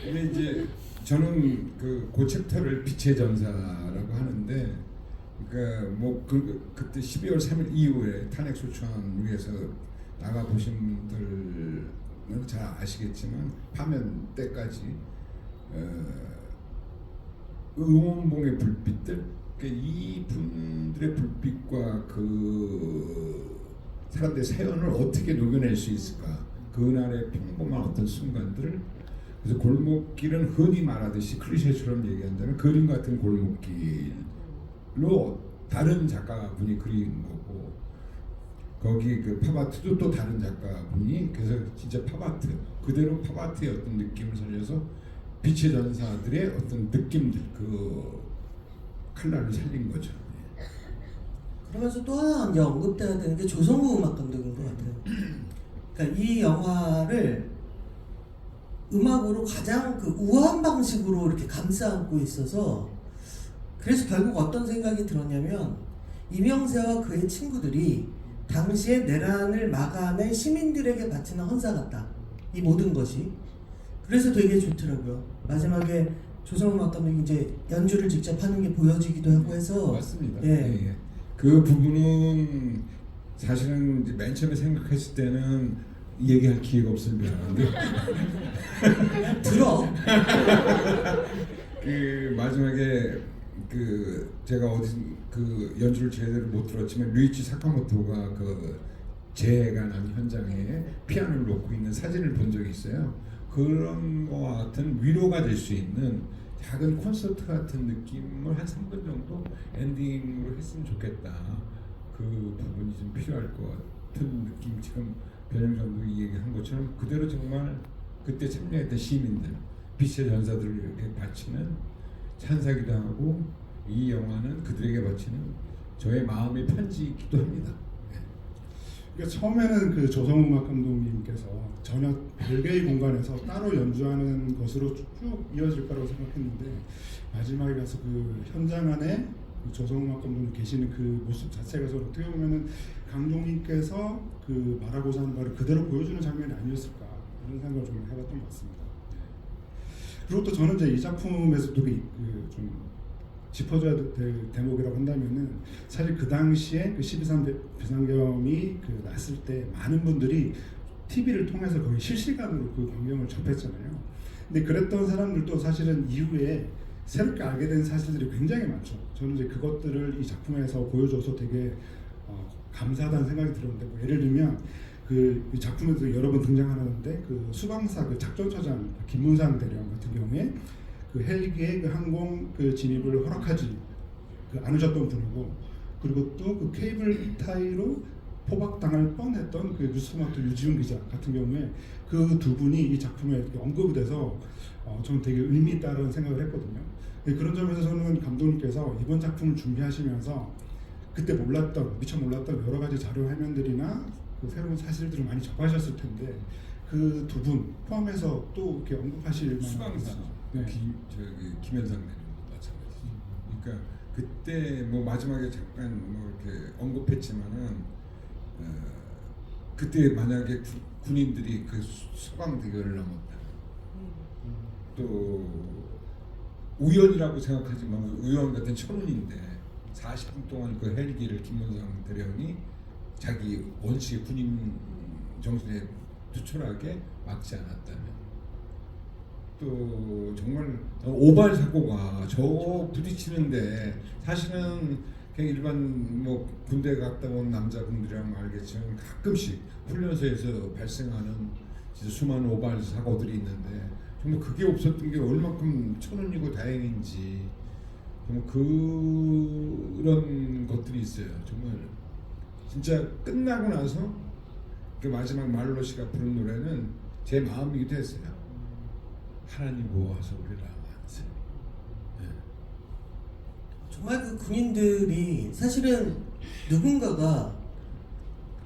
근데 이제 저는 그 챕터를 빛의 전사라고 하는데, 그러니까 뭐 그때 12월 3일 이후에 탄핵 소추안 위에서 나가 보신 분들은 잘 아시겠지만 파면 때까지 응원봉의 불빛들, 그러니까 이 분들의 불빛과 그 사람들의 사연을 어떻게 녹여낼 수 있을까? 그날의 평범한 어떤 순간들을, 그래서 골목길은 흔히 말하듯이 클리셰처럼 얘기한다면 그림 같은 골목길로 다른 작가분이 그린 거고, 거기 그 팝아트도 또 다른 작가분이, 그래서 진짜 팝아트 그대로 팝아트의 어떤 느낌을 살려서 빛의 전사들의 어떤 느낌들, 그 칼라를 살린 거죠. 그러면서 또 하나 이제 언급돼야 되는 게 조성우 음악 감독인 것 같아요. 그러니까 이 영화를 음악으로 가장 그 우아한 방식으로 이렇게 감싸 안고 있어서, 그래서 결국 어떤 생각이 들었냐면 이명세와 그의 친구들이 당시에 내란을 막아낸 시민들에게 바치는 헌사 같다. 이 모든 것이. 그래서 되게 좋더라고요. 마지막에 조성우 음악 감독이 이제 연주를 직접 하는 게 보여지기도 하고 해서. 맞습니다. 예. 예, 예. 그 부분은 사실은 이제 맨 처음에 생각했을 때는 얘기할 기회가 없을 줄 알았는데 들어. 그 마지막에 그 제가 어디 그 연주를 제대로 못 들었지만 류이치 사카모토가 그 재해가 난 현장에 피아노를 놓고 있는 사진을 본 적이 있어요. 그런 거와 같은 위로가 될 수 있는 작은 콘서트 같은 느낌을 한 3분 정도 엔딩으로 했으면 좋겠다. 그 부분이 좀 필요할 것 같은 느낌. 지금 변형 감독이 얘기한 것처럼 그대로 정말 그때 참여했던 시민들, 빛의 전사들에게 바치는 찬사기도 하고 이 영화는 그들에게 바치는 저의 마음의 편지이기도 합니다. 그러니까 처음에는 그 조성우막 감독님께서 전혀 별개의 공간에서 따로 연주하는 것으로 쭉 이어질 거라고 생각했는데 마지막에 가서 그 현장 안에 그 조성우막 감독님 계시는 그 모습 자체가 저는 어떻게 보면은 감독님께서 그 말하고자 하는 바를 그대로 보여주는 장면이 아니었을까 이런 생각을 좀 해봤던 것 같습니다. 그리고 또 저는 이제 이 작품에서도 좀 짚어줘야 될 대목이라고 한다면은 사실 그 당시에 그 12.3 비상경이 그 났을 때 많은 분들이 TV를 통해서 거의 실시간으로 그 광경을 접했잖아요. 근데 그랬던 사람들도 사실은 이후에 새롭게 알게 된 사실들이 굉장히 많죠. 저는 이제 그것들을 이 작품에서 보여줘서 되게 감사하다는 생각이 들었는데 뭐 예를 들면 이 작품에서 여러 번 등장하는데 그 수방사 그 작전처장 김문상 대령 같은 경우에 그 헬기의 그 항공 그 진입을 허락하지 않으셨던 분이고 그리고 또 그 케이블 타이로 포박당할 뻔했던 그 뉴스토마토 유지훈 기자 같은 경우에 그 두 분이 이 작품에 이렇게 언급이 돼서 저는 되게 의미 있다는 생각을 했거든요. 그런 점에서 저는 감독님께서 이번 작품을 준비하시면서 그때 미처 몰랐던 여러 가지 자료 화면들이나 그 새로운 사실들을 많이 접하셨을 텐데 그 두 분 포함해서 또 이렇게 언급하실 만한 수강사 네. 김현상 대표도 마찬가지죠. 그러니까 그때 뭐 마지막에 잠깐 뭐 이렇게 언급했지만은 그때 만약에 군인들이 그 소강 대결을 넘었다. 또 우연이라고 생각하지만 우연 같은 천운인데 40분 동안 그 헬기를 김문상 대령이 자기 원칙의 군인 정신에 투철하게 막지 않았다면 또 정말 오발 사고가 저 부딪히는데 사실은 그냥 일반 뭐 군대 갔다 온 남자분들이랑 알겠지만 가끔씩 훈련소에서 발생하는 진짜 수많은 오발 사고들이 있는데 정말 그게 없었던 게 얼마큼 천운이고 다행인지 정말 그런 것들이 있어요. 정말 진짜 끝나고 나서 그 마지막 말로 씨가 부른 노래는 제 마음이기도 했어요. 하나님 보아서 우리를 만세. 네. 정말 그 군인들이 사실은 누군가가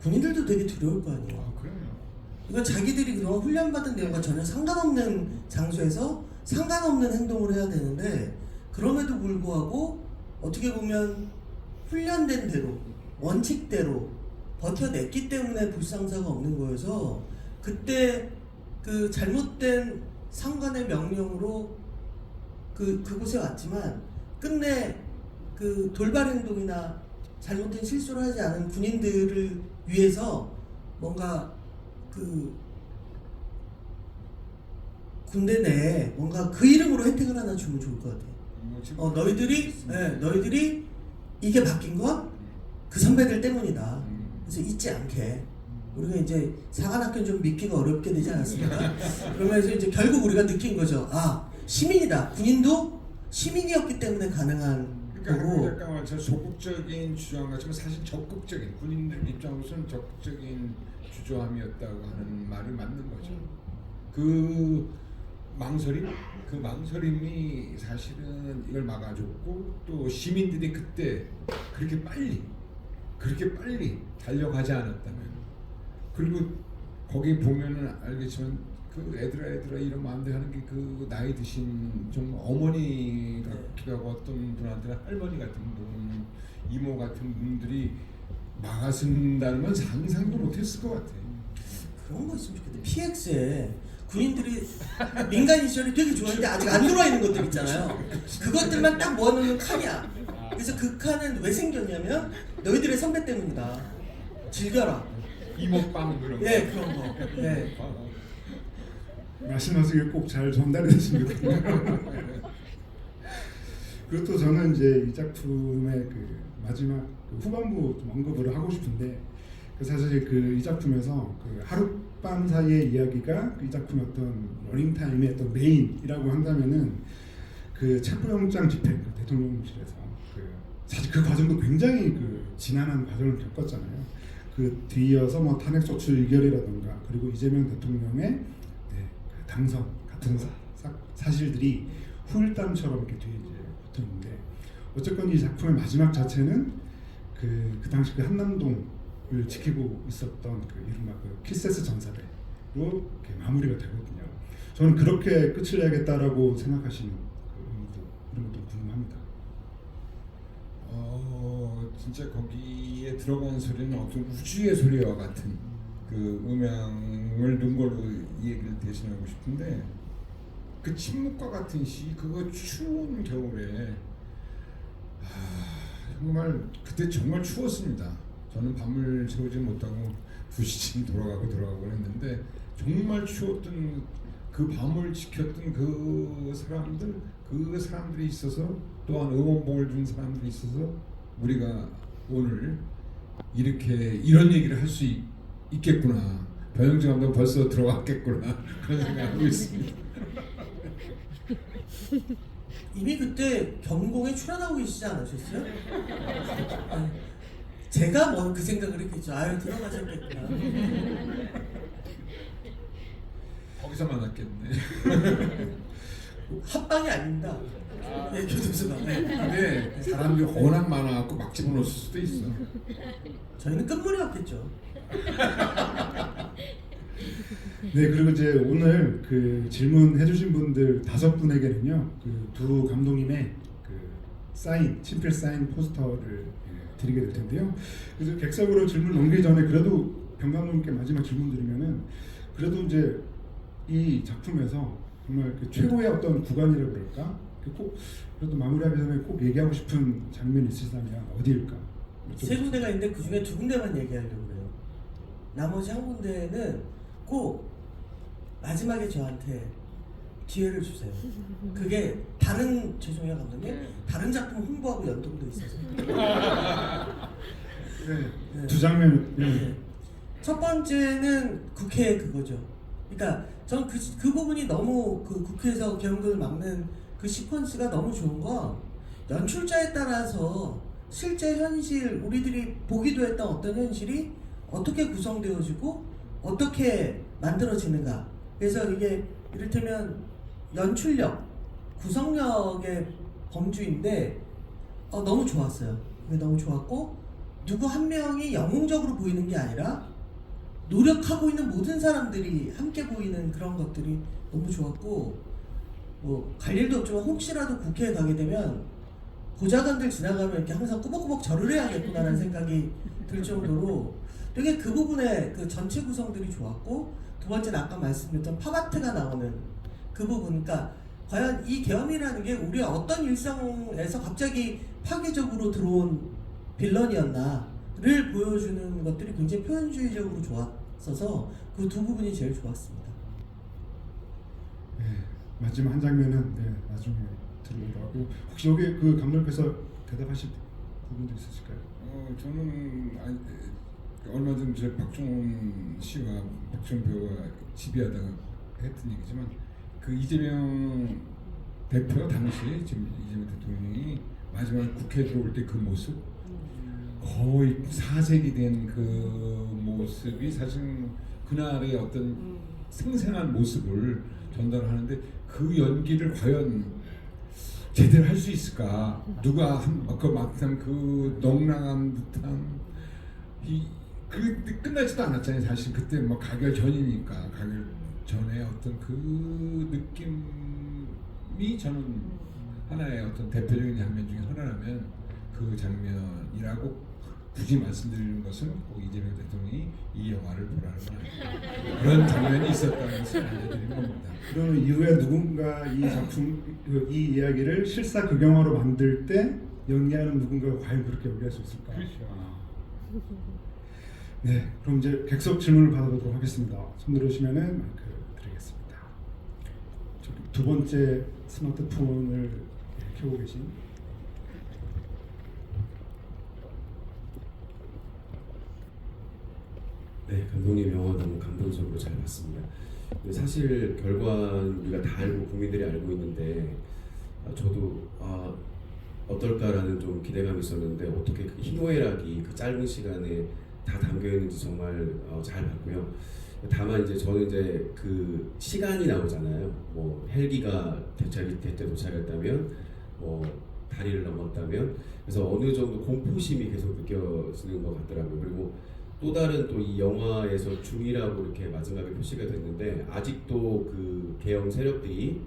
군인들도 되게 두려울 거 아니에요. 그럼요. 이건 자기들이 그동안 훈련받은 내용과 전혀 상관없는 장소에서 상관없는 행동을 해야 되는데 그럼에도 불구하고 어떻게 보면 훈련된 대로 원칙대로 버텨냈기 때문에 불상사가 없는 거여서 그때 그 잘못된 상관의 명령으로 그곳에 왔지만 끝내 그 돌발 행동이나 잘못된 실수를 하지 않은 군인들을 위해서 뭔가 그 군대 내에 뭔가 그 이름으로 혜택을 하나 주면 좋을 것 같아요. 너희들이 이게 바뀐 건 그 선배들 때문이다. 그래서 잊지 않게 우리가 이제 사관학교는 좀 믿기가 어렵게 되지 않았습니까? 그러면서 이제 결국 우리가 느낀 거죠. 아, 시민이다. 군인도 시민이었기 때문에 가능한 거고. 잠깐만 저 소극적인 주장 같지만 사실 적극적인 군인들 입장으로서는 적극적인 주저함이었다고 하는 말이 맞는 거죠. 그 망설임이 사실은 이걸 막아줬고 또 시민들이 그때 그렇게 빨리 달려가지 않았다면 그리고 거기 보면은 알겠지만 그 애들아 이러면 안 돼 하는 게 그 나이 드신 정말 어머니 같기도 하고 어떤 분한테는 할머니 같은 분, 이모 같은 분들이 막아쓴다는 건 상상도 못했을 것 같아요. 그런 거 있으면 좋겠다. PX에 군인들이 민간 시절이 되게 좋았는데 아직 안 들어와 있는 것들 있잖아요. 그것들만 딱 모아놓는 칸이야. 그래서 그 칸은 왜 생겼냐면 너희들의 선배 때문이다. 즐겨라. 이목방 그런 거. 네, 그런 거. 네. 말씀하시길 꼭 잘 전달해 주시거든요. 그리고 또 저는 이제 이 작품의 그 마지막 그 후반부 좀 언급을 하고 싶은데 사실 이 작품에서 그 하룻밤 사이의 이야기가 이 작품의 어떤 러닝타임의 어떤 메인이라고 한다면은 그 체포영장 집행 그 대통령실에서 사실 그 과정도 굉장히 지난한 과정을 겪었잖아요. 그 뒤이어서 뭐 탄핵 소추 의결이라던가 그리고 이재명 대통령의 그 당선 같은 사실들이 후일담처럼 이렇게 뒤에 이제 붙었는데 어쨌건 이 작품의 마지막 자체는 그 당시 그 한남동을 지키고 있었던 그 이른바 그 키세스 전사대로 이렇게 마무리가 되거든요. 저는 그렇게 끝을 내야겠다라고 생각하시는 그런 것도 궁금합니다. 진짜 거기에 들어간 소리는 어떤 우주의 소리와 같은 그 음향을 넣은 걸로 이 얘기를 대신하고 싶은데 그 침묵과 같은 시 그거 추운 겨울에 정말 그때 정말 추웠습니다. 저는 밤을 새우지 못하고 2시쯤 돌아가고 했는데 정말 추웠던 그 밤을 지켰던 그 사람들이 있어서 또한 응원봉을 준 사람들이 있어서 우리가 오늘 이렇게 이런 얘기를 할 수 있겠구나. 변영주 감독 벌써 들어왔겠구나 그런 생각하고 있습니다. 이미 그때 경공에 출연하고 계시지 않으셨어요? 제가 뭐 그 생각을 했겠죠. 아유 들어가셨겠구나. 거기서 만났겠네. 합방이 아닙니다. 네, 교도소가. 근데 사람들이 워낙 많아갖고 막 집어넣을 수도 있어. 저희는 끝물이었겠죠. 네, 그리고 이제 오늘 그 질문해주신 분들 5분에게는요, 그 두 감독님의 그 사인, 친필 사인 포스터를 드리게 될 텐데요. 그래서 객석으로 질문 넘기기 전에 그래도 병 감독님께 마지막 질문 드리면은 그래도 이제 이 작품에서 정말 그 최고의 어떤 구간이라고 그럴까? 꼭 그래도 마무리하기 전에 꼭 얘기하고 싶은 장면이 있으시다면 어디일까? 세 군데가 있는데 그 중에 2군데만 얘기하려고 해요. 나머지 한 군데는 꼭 마지막에 저한테 기회를 주세요. 그게 죄송해요 감독님, 다른 작품 홍보하고 연동도 있어서. 네. 두 장면. 네. 첫 번째는 국회 그거죠. 그러니까 전 그 부분이 너무 그 국회에서 계엄군을 막는 그 시퀀스가 너무 좋은 거 연출자에 따라서 실제 현실 우리들이 보기도 했던 어떤 현실이 어떻게 구성되어지고 어떻게 만들어지는가. 그래서 이게 이를테면 연출력, 구성력의 범주인데 너무 좋았어요. 너무 좋았고 누구 한 명이 영웅적으로 보이는 게 아니라 노력하고 있는 모든 사람들이 함께 보이는 그런 것들이 너무 좋았고 뭐 갈 일도 없지만 혹시라도 국회에 가게 되면 보좌관들 지나가면 이렇게 항상 꾸벅꾸벅 절을 해야겠구나라는 생각이 들 정도로 되게 그 부분에 그 전체 구성들이 좋았고 두 번째는 아까 말씀드렸던 팝아트가 나오는 그 부분. 그러니까 과연 이 계엄이라는 게 우리 어떤 일상에서 갑자기 파괴적으로 들어온 빌런이었나를 보여주는 것들이 굉장히 표현주의적으로 좋았어서 그 두 부분이 제일 좋았습니다. 네, 마지막 한 장면은 나중에 들으려고 하고 혹시 여기 그 감독님께서 대답하실 부분도 있으실까요? 저는 얼마 전 제 박종훈 씨와 박종훈 배우가 집이하다가 했던 얘기지만 그 이재명 대표 당시 지금 이재명 대통령이 마지막 국회에 들어올 때 그 모습 거의 사색이 된 그 모습이 사실 그날의 어떤 생생한 모습을 전달하는데 그 연기를 과연 제대로 할 수 있을까? 누가 그 막상 그 넉넉한 듯한 그 끝나지도 않았잖아요. 사실 그때 뭐 가결 전이니까 가결 전에 어떤 그 느낌이 저는 하나의 어떤 대표적인 장면 중에 하나라면 그 장면이라고 굳이 말씀드리는 것은 꼭 이재명 대통령이 이 영화를 보라는 건 아니에요. 그런 장면이 있었다는 것을 알려드리는 겁니다. 그러면 이후에 누군가 이 작품, 이 이야기를 실사 극영화로 만들 때 연기하는 누군가가 과연 그렇게 연기할 수 있을까? 그렇죠. 네, 그럼 이제 객석 질문을 받아보도록 하겠습니다. 손 들으시면은 마이크 드리겠습니다. 저기 두 번째 스마트폰을 켜고 계신. 네, 감독님 영화 너무 감동적으로 잘 봤습니다. 사실 결과는 우리가 다 알고 국민들이 알고 있는데 저도 어떨까라는 좀 기대감이 있었는데 어떻게 그 희노애락이 그 짧은 시간에 다 담겨 있는지 정말 잘 봤고요. 다만 이제 저는 이제 그 시간이 나오잖아요. 뭐 헬기가 대때 도착했다면, 뭐 다리를 넘었다면, 그래서 어느 정도 공포심이 계속 느껴지는 것 같더라고요. 그리고 또 다른 또 이 영화에서 중이라고 이렇게 마지막에 표시가 됐는데 아직도 그 계엄 세력들이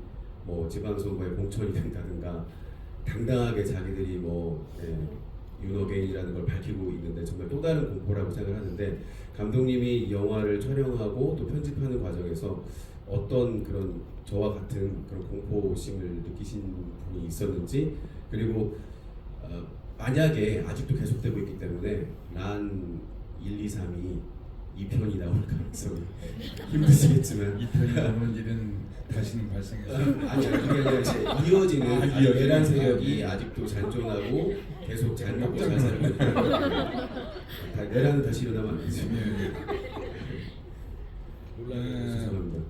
뭐 지방선거에 공천이 된다든가 당당하게 자기들이 뭐 윤어게인이라는 걸 밝히고 있는데 정말 또 다른 공포라고 생각하는데 감독님이 이 영화를 촬영하고 또 편집하는 과정에서 어떤 그런 저와 같은 그런 공포심을 느끼신 분이 있었는지 그리고 만약에 아직도 계속되고 있기 때문에 란 1, 2, 3이 2편이 나올 가능성이 힘드시겠지만 2편이 나오는 일은 다시는 발생해서 아니 그게 아니라 이제 이어지는 이어지는 내란 세력이 아직도 잔존하고 계속 잘 먹고 잘 살고 있다. 내란은 다시 일어나면 안 되지. 죄송합니다.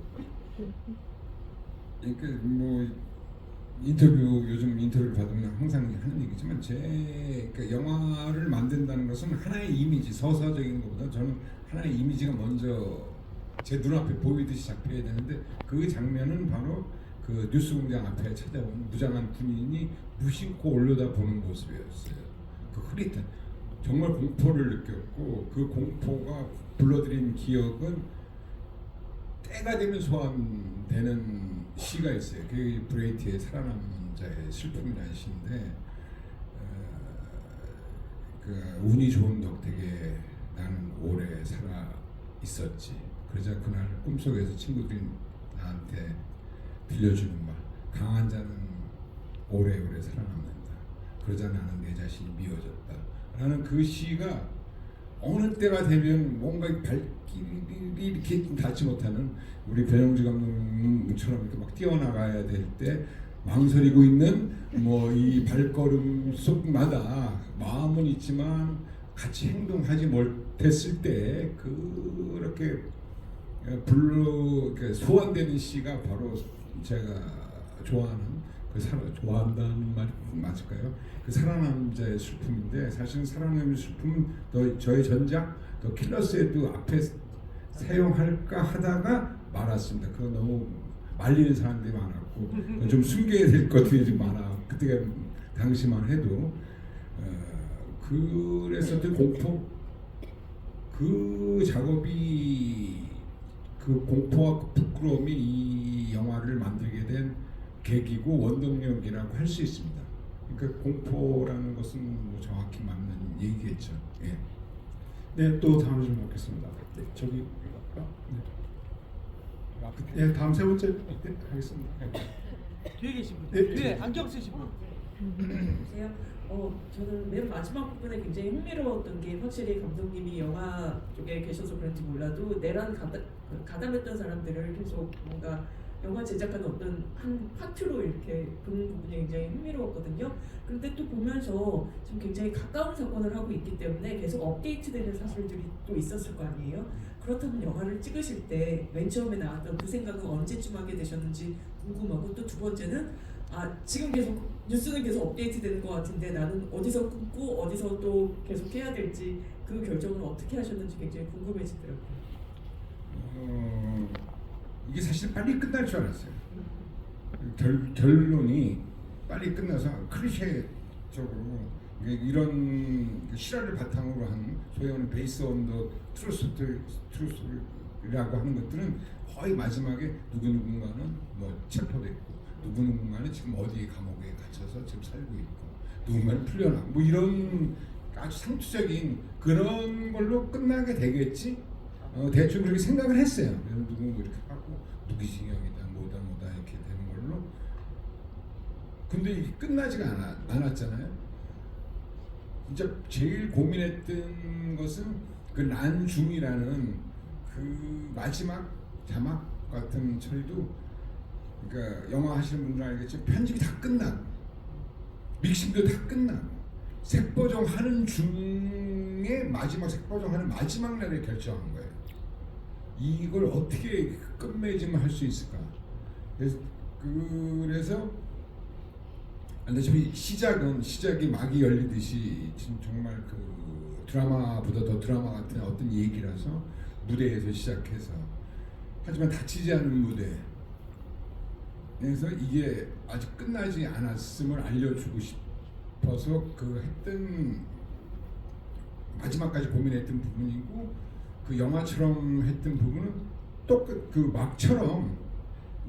그러니까 뭐 요즘 인터뷰를 받으면 항상 하는 얘기지만 그러니까 영화를 만든다는 것은 하나의 이미지, 서사적인 것보다 저는 하나의 이미지가 먼저 제 눈앞에 보이듯이 잡혀야 되는데 그 장면은 바로 그 뉴스공장 앞에 찾아온 무장한 군인이 무심코 올려다보는 모습이었어요. 그 흐릿한 정말 공포를 느꼈고 그 공포가 불러들인 기억은 때가 되면 소환되는 시가 있어요. 그게 브레이트의 살아남은 자의 슬픔이라는 시인데 그 운이 좋은 덕택에 나는 오래 살아 있었지. 그러자 그날 꿈속에서 친구들이 나한테 들려주는 말 강한 자는 오래오래 살아남는다. 그러자 나는 내 자신이 미워졌다. 라는 그 시가 어느 때가 되면 뭔가 발길이 이렇게 닿지 못하는 우리 변영주 감독님처럼 이렇게 막 뛰어나가야 될 때 망설이고 있는 뭐 이 발걸음 속마다 마음은 있지만 같이 행동하지 못했을 때 그렇게 소환되는 시가 바로 제가 좋아하는 좋아한다는 말이 맞을까요? 그 살아남은 자의 슬픔인데 사실은 살아남은 슬픔은 저의 전작 더 킬러스에도 앞에 사용할까 하다가 말았습니다. 그거 너무 말리는 사람들이 많았고 좀 숨겨야 될 것들이 좀 많아. 그때 당시만 해도 그래서 그 공포 그 작업이 그 공포와 그 부끄러움이 이 영화를 만들게 된 계기고 원동력이라고 할 수 있습니다. 그러니까 공포라는 것은 뭐 정확히 맞는 얘기겠죠. 예. 네, 또 다음 질문 받겠습니다. 네, 저기 네, 다음 세 번째 네, 하겠습니다. 뒤에 계신 분. 네, 뒤에 안경 쓰신 분. 안녕하세요. 저는 맨 마지막 부분에 굉장히 흥미로웠던 게 확실히 감독님이 영화 쪽에 계셔서 그런지 몰라도 내란 가담했던 사람들을 계속 뭔가 영화 제작하는 어떤 한 파트로 이렇게 보는 부분이 굉장히 흥미로웠거든요. 그런데 또 보면서 지금 굉장히 가까운 사건을 하고 있기 때문에 계속 업데이트되는 사실들이 또 있었을 거 아니에요. 그렇다면 영화를 찍으실 때 맨 처음에 나왔던 그 생각은 언제쯤 하게 되셨는지 궁금하고 또 두 번째는 지금 계속 뉴스는 계속 업데이트되는 것 같은데 나는 어디서 끊고 어디서 또 계속 해야 될지 그 결정을 어떻게 하셨는지 굉장히 궁금해지더라고요. 이게 사실 빨리 끝날 줄 알았어요. 결론이 빨리 끝나서 클리셰적으로 이런 실화를 바탕으로 한 소위 말하는 베이스 온 더 트루스라고 하는 것들은 거의 마지막에 누군가는 뭐 체포됐고 누군가는 지금 어디 감옥에 갇혀서 지금 살고 있고 누군가는 풀려나고 뭐 이런 아주 상투적인 그런 걸로 끝나게 되겠지. 대충 그렇게 생각을 했어요. 그래서 누구 이렇게 하고 무기징역이다 뭐다 이렇게 되는 걸로. 근데 이게 끝나지가 않았잖아요. 진짜 제일 고민했던 것은 그 난중이라는 그 마지막 자막 같은 처리도 그러니까 영화 하시는 분들 알겠지만 편집이 다 끝나고 믹싱도 다 끝나고 색보정 하는 중에 마지막 색보정 하는 마지막 날에 결정한 거예요. 이걸 어떻게 끝맺음을 할 수 있을까? 그래서 알다시피 시작이 막이 열리듯이 지금 정말 그 드라마보다 더 드라마 같은 어떤 얘기라서 무대에서 시작해서 하지만 다치지 않은 무대. 그래서 이게 아직 끝나지 않았음을 알려주고 싶어서 그 했던 마지막까지 고민했던 부분이고 그 영화처럼 했던 부분은 또 그 막처럼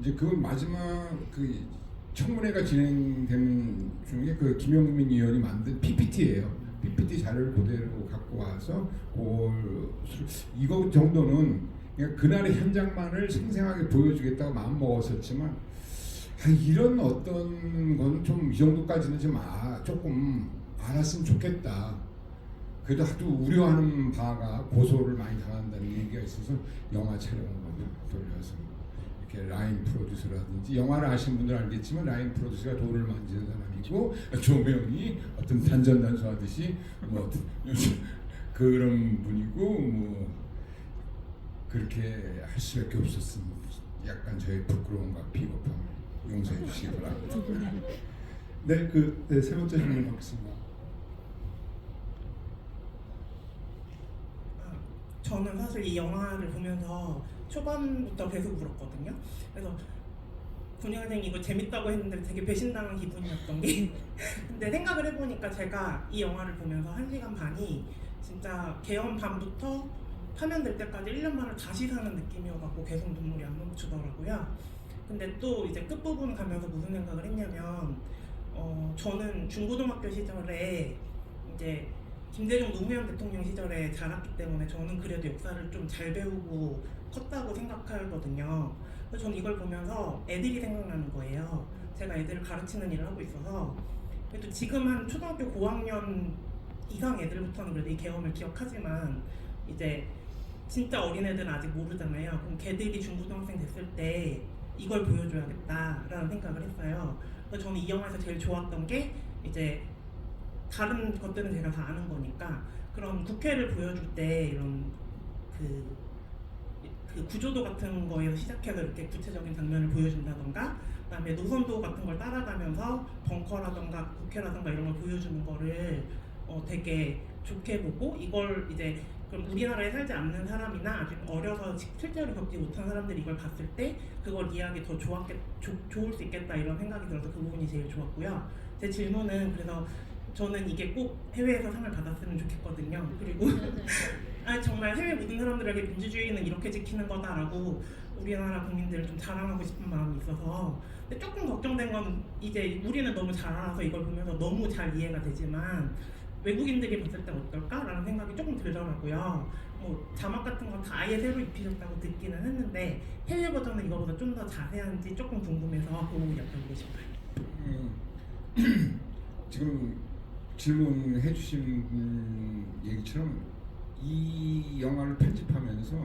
이제 그 마지막 그 청문회가 진행되는 중에 그 김영민 의원이 만든 PPT예요. PPT 자료를 그대로 갖고 와서 이거 정도는 그냥 그날의 현장만을 생생하게 보여주겠다고 마음 먹었었지만 이런 어떤 건 좀 이 정도까지는 좀 조금 알았으면 좋겠다. 그래도 하도 우려하는 바가 고소를 많이 당한다는 얘기가 있어서 영화 촬영을 돌려서 이렇게 라인 프로듀서라든지 영화를 아시는 분들 알겠지만 라인 프로듀서가 돌을 만지는 사람이고 조명이 어떤 단전단수하듯이 뭐 그런 분이고 뭐 그렇게 할 수밖에 없었습니다. 약간 저의 부끄러움과 비겁함을 용서해 주시기 바랍니다. 네, 세 번째 질문 받겠습니다. 저는 사실 이 영화를 보면서 초반부터 계속 울었거든요. 그래서 군영생 이거 재밌다고 했는데 되게 배신당한 기분이었던 게 근데 생각을 해보니까 제가 이 영화를 보면서 1시간 반이 진짜 개연 반부터 파면될 때까지 1년 만을 다시 사는 느낌이어갖고 계속 눈물이 안 멈추더라고요. 근데 또 이제 끝부분 가면서 무슨 생각을 했냐면 저는 중고등학교 시절에 이제 김대중 노무현 대통령 시절에 자랐기 때문에 저는 그래도 역사를 좀 잘 배우고 컸다고 생각하거든요. 그래서 저는 이걸 보면서 애들이 생각나는 거예요. 제가 애들을 가르치는 일을 하고 있어서 그래도 지금 한 초등학교 고학년 이상 애들부터는 그래도 이 계엄을 기억하지만 이제 진짜 어린애들은 아직 모르잖아요. 그럼 걔들이 중고등학생 됐을 때 이걸 보여줘야겠다라는 생각을 했어요. 그래서 저는 이 영화에서 제일 좋았던 게 이제 다른 것들은 제가 다 아는 거니까 그런 국회를 보여줄 때 이런 그 구조도 같은 거에서 시작해서 이렇게 구체적인 장면을 보여준다던가 그다음에 노선도 같은 걸 따라가면서 벙커라던가 국회라던가 이런 걸 보여주는 거를 되게 좋게 보고 이걸 이제 그럼 우리나라에 살지 않는 사람이나 아직 어려서 실제로 겪지 못한 사람들이 이걸 봤을 때 그걸 이해하기 더 좋을 수 있겠다 이런 생각이 들어서 그 부분이 제일 좋았고요. 제 질문은 그래서 저는 이게 꼭 해외에서 상을 받았으면 좋겠거든요. 그리고 정말 해외 모든 사람들에게 민주주의는 이렇게 지키는 거다라고 우리나라 국민들을 좀 자랑하고 싶은 마음이 있어서 근데 조금 걱정된 건 이제 우리는 너무 잘 알아서 이걸 보면서 너무 잘 이해가 되지만 외국인들이 봤을 때 어떨까라는 생각이 조금 들더라고요. 뭐 자막 같은 건 다 아예 새로 입히셨다고 듣기는 했는데 해외 버전은 이거보다 좀 더 자세한지 조금 궁금해서 그 부분 여쭤보고 싶어요. 지금 질문해 주신 얘기처럼 이 영화를 편집하면서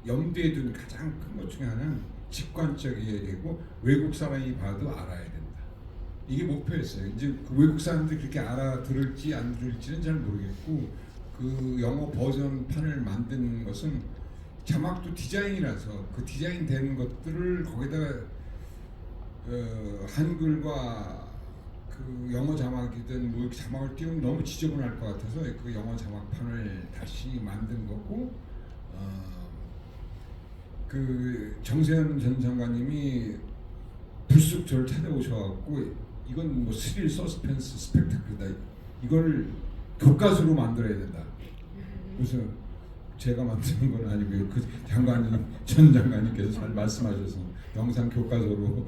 염두에 둔 가장 큰 것 중에 하나는 직관적이어야 되고 외국 사람이 봐도 알아야 된다. 이게 목표였어요. 이제 그 외국 사람들이 그렇게 알아들을지 안 들을지는 잘 모르겠고 그 영어 버전판을 만든 것은 자막도 디자인이라서 그 디자인 되는 것들을 거기다가 한글과 그 영어 자막이든 뭐 이렇게 자막을 띄우면 너무 지저분할 것 같아서 그 영어 자막판을 다시 만든 거고 그 정세현 전 장관님이 불쑥 저를 찾아오셔갖고 이건 뭐 스릴, 서스펜스, 스펙타클이다. 이걸 교과서로 만들어야 된다. 그래서 제가 만드는 건 아니고요. 그 장관님, 전 장관님께서 잘 말씀하셔서 영상 교과서로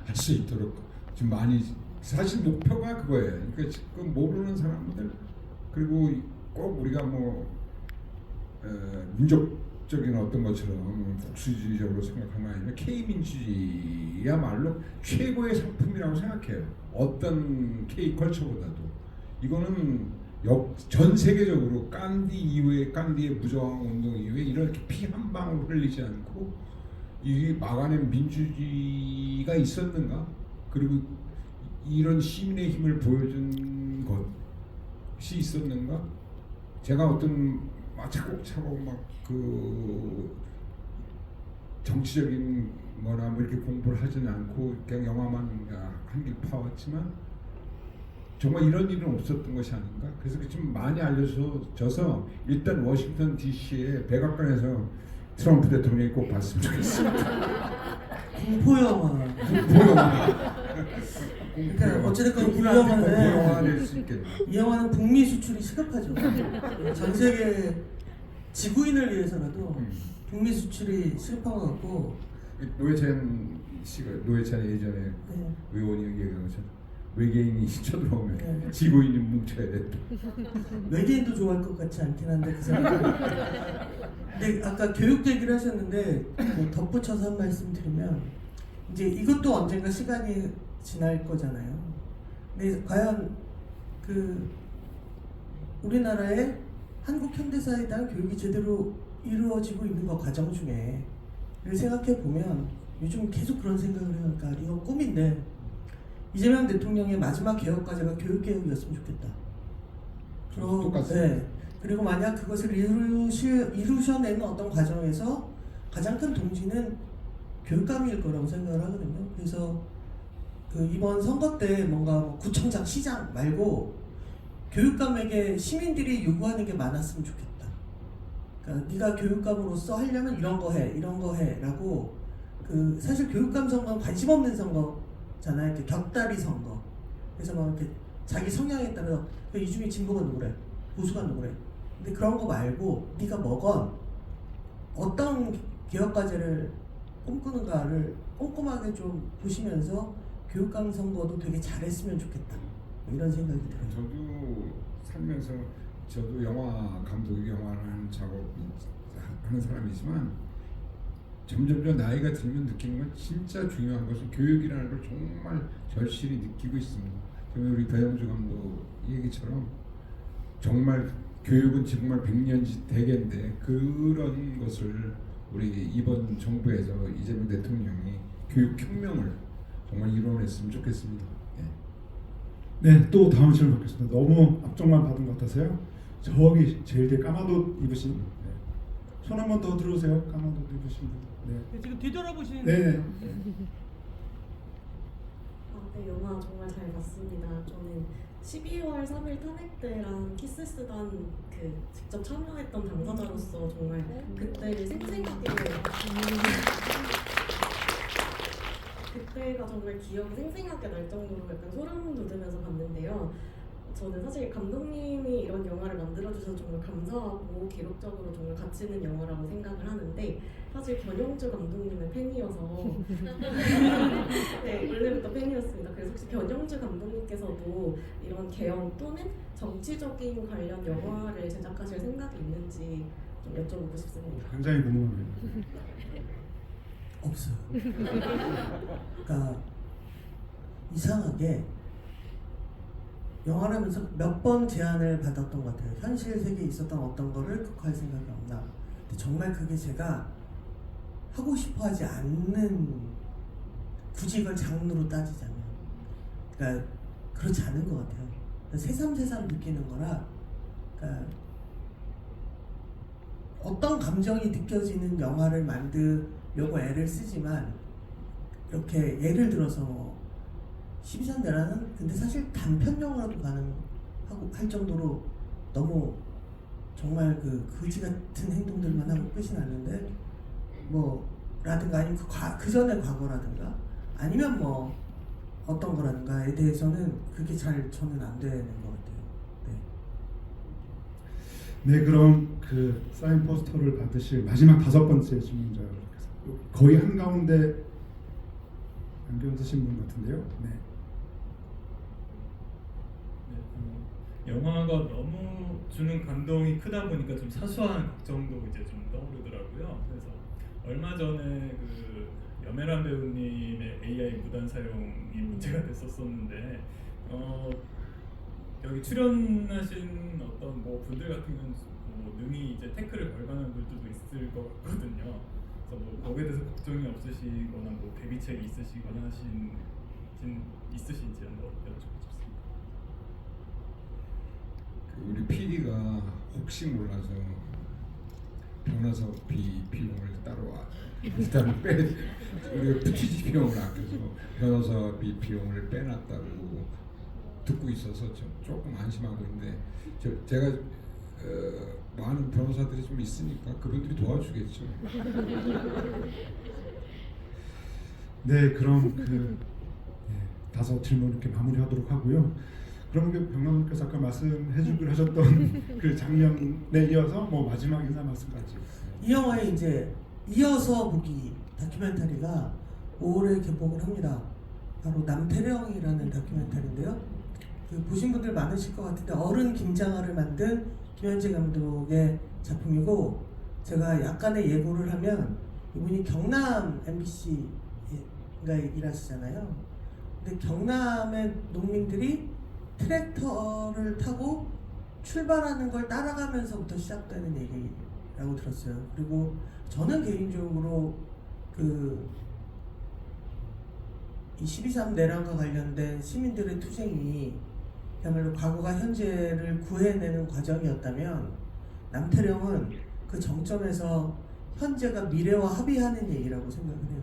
할 수 있도록 좀 많이 사실 목표가 그거예요. 그러니까 지금 모르는 사람들 그리고 꼭 우리가 뭐 민족적인 어떤 것처럼 국수주의적으로 생각하는 게 아니라 K민주주의야말로 최고의 상품이라고 생각해요. 어떤 K컬처보다도. 이거는 전 세계적으로 깐디 이후에 깐디의 무저항 운동 이후에 이렇게 피 한 방울 흘리지 않고 이 막아낸 민주주의가 있었는가? 그리고 이런 시민의 힘을 보여준 것이 있었는가? 제가 어떤 차곡차곡 막 그 정치적인 거나 뭐 이렇게 공부를 하지는 않고 그냥 영화만 한길 파왔지만 정말 이런 일은 없었던 것이 아닌가. 그래서 좀 많이 알려져서 일단 워싱턴 D.C.에 백악관에서 트럼프 대통령이 꼭 봤으면 좋겠습니다. 공포 영화. 그러니까 어찌됐건 이 영화는 이 영화는 북미 수출이 시급하죠. 전 세계 지구인을 위해서라도 북미 수출이 시급한 것 같고. 노회찬 예전에 네. 의원이 얘기한 것처럼 외계인이 쳐들어오면 네. 지구인이 뭉쳐야 된다. 외계인도 좋아할 것 같지 않긴 한데 그 사람. 근데 아까 교육 얘기를 하셨는데 뭐 덧붙여서 한 말씀 드리면 이제 이것도 언젠가 시간이 지날 거잖아요. 근데 과연 그 우리나라의 한국 현대사에 대한 교육이 제대로 이루어지고 있는 거 과정 중에 생각해 보면 요즘 계속 그런 생각을 해요. 그러니까 이거 꿈인데 이재명 대통령의 마지막 개혁 과제가 교육 개혁이었으면 좋겠다. 똑같습니다. 네. 그리고 만약 그것을 이루셔내는 어떤 과정에서 가장 큰 동지는 교육감일 거라고 생각을 하거든요. 그래서 그 이번 선거 때 뭔가 뭐 구청장, 시장 말고 교육감에게 시민들이 요구하는 게 많았으면 좋겠다. 그러니까 네가 교육감으로서 하려면 이런 거 해라고 그 사실 교육감 선거는 관심 없는 선거잖아요. 이렇게 격다리 선거. 그래서 막 이렇게 자기 성향에 따라서 이 중에 진보가 누구래, 보수가 누구래. 근데 그런 거 말고 네가 뭐건 어떤 개혁 과제를 꿈꾸는가를 꼼꼼하게 좀 보시면서 교육감 선거도 되게 잘했으면 좋겠다. 이런 생각이 들어요. 저도 살면서 저도 영화 감독, 영화를 하는 작업 하는 사람이지만 점점 나이가 들면 느끼는 건 진짜 중요한 것은 교육이라는 걸 정말 절실히 느끼고 있습니다. 우리 배영주 감독 얘기처럼 정말 교육은 정말 100년지 대계인데 그런 것을 우리 이번 정부에서 이재명 대통령이 교육 혁명을 정말 이뤄냈으면 좋겠습니다. 네, 또 다음 질문 받겠습니다. 너무 앞쪽만 받은 것 같아서요. 저기 제일 뒤에 까마도 입으신 손 한 번 더 들어오세요. 까마도 입으신 분. 네. 지금 뒤돌아보시는 네. 네, 영화 정말 잘 봤습니다. 저는 12월 3일 탄핵 때랑 키스스단 그 직접 참여했던 당사자로서 정말 그때를 생생하게 그때가 정말 기억이 생생하게 날 정도로 약간 소름 돋으면서 봤는데요. 저는 사실 감독님이 이런 영화를 만들어주셔서 정말 감사하고 기록적으로 정말 가치 있는 영화라고 생각을 하는데 사실 변영주 감독님의 팬이어서 네, 원래부터 팬이었습니다. 그래서 혹시 변영주 감독님께서도 이런 개영 또는 정치적인 관련 영화를 제작하실 생각이 있는지 좀 여쭤보고 싶습니다. 굉장히 궁금합니다. 없어요. 그러니까 이상하게 영화라면서 몇 번 제안을 받았던 것 같아요. 현실 세계에 있었던 어떤 거를 극화할 생각이 없나. 근데 정말 그게 제가 하고 싶어 하지 않는, 굳이 이걸 장르로 따지자면. 그러니까 그렇지 않은 것 같아요. 새삼새삼 느끼는 거라, 그러니까 어떤 감정이 느껴지는 영화를 만들려고 애를 쓰지만, 이렇게 예를 들어서 12잔대라는 근데 사실 단편 영화로도 가능하고 할 정도로 너무 정말 그 거지 같은 행동들만 하고 끝이 났는데 뭐 라든가 아니면 그 전의 과거라든가 아니면 뭐 어떤 거라든가에 대해서는 그게 잘 저는 안 되는 것 같아요. 네, 그럼 그 사인 포스터를 받으실 마지막 5번째 질문자 거의 한가운데 안경 쓰신 분 같은데요. 네. 영화가 너무 주는 감동이 크다 보니까 좀 사소한 걱정도 이제 좀 떠오르더라고요. 그래서 얼마 전에 그 염혜란 배우님의 AI 무단 사용이 문제가 됐었었는데 여기 출연하신 어떤 뭐 분들 같은 경우는 뭐 능히 이제 태클을 걸 만한 분들도 있을 것 같거든요. 그래서 뭐 거기에 대해서 걱정이 없으시거나 뭐 대비책이 있으시거나 있으신지 한번 여쭤보고 싶습니다. 우리 PD가 혹시 몰라서 변호사비 비용을 따로 일단 우리가 PTG 비용을 아껴서 변호사비 비용을 빼놨다고 듣고 있어서 조금 안심하고 있는데 제가 많은 변호사들이 좀 있으니까 그분들이 도와주겠죠. 네, 그럼 다섯 질문 이렇게 마무리하도록 하고요. 그럼 병감독님께서 아까 말씀해주기로 하셨던 그 장면에 이어서 뭐 마지막 인사 말씀까지. 이 영화에 이제 이어서 보기 다큐멘터리가 5월에 개봉을 합니다. 바로 남태령이라는 다큐멘터리인데요. 보신 분들 많으실 것 같은데 어른 김장하를 만든 김현재 감독의 작품이고, 제가 약간의 예고를 하면 이분이 경남 MBC가 일하시잖아요. 근데 경남의 농민들이 트랙터를 타고 출발하는 걸 따라가면서부터 시작되는 얘기라고 들었어요. 그리고 저는 개인적으로 이 12.3 내란과 관련된 시민들의 투쟁이 그야말로 과거가 현재를 구해내는 과정이었다면, 남태령은 그 정점에서 현재가 미래와 합의하는 얘기라고 생각을 해요.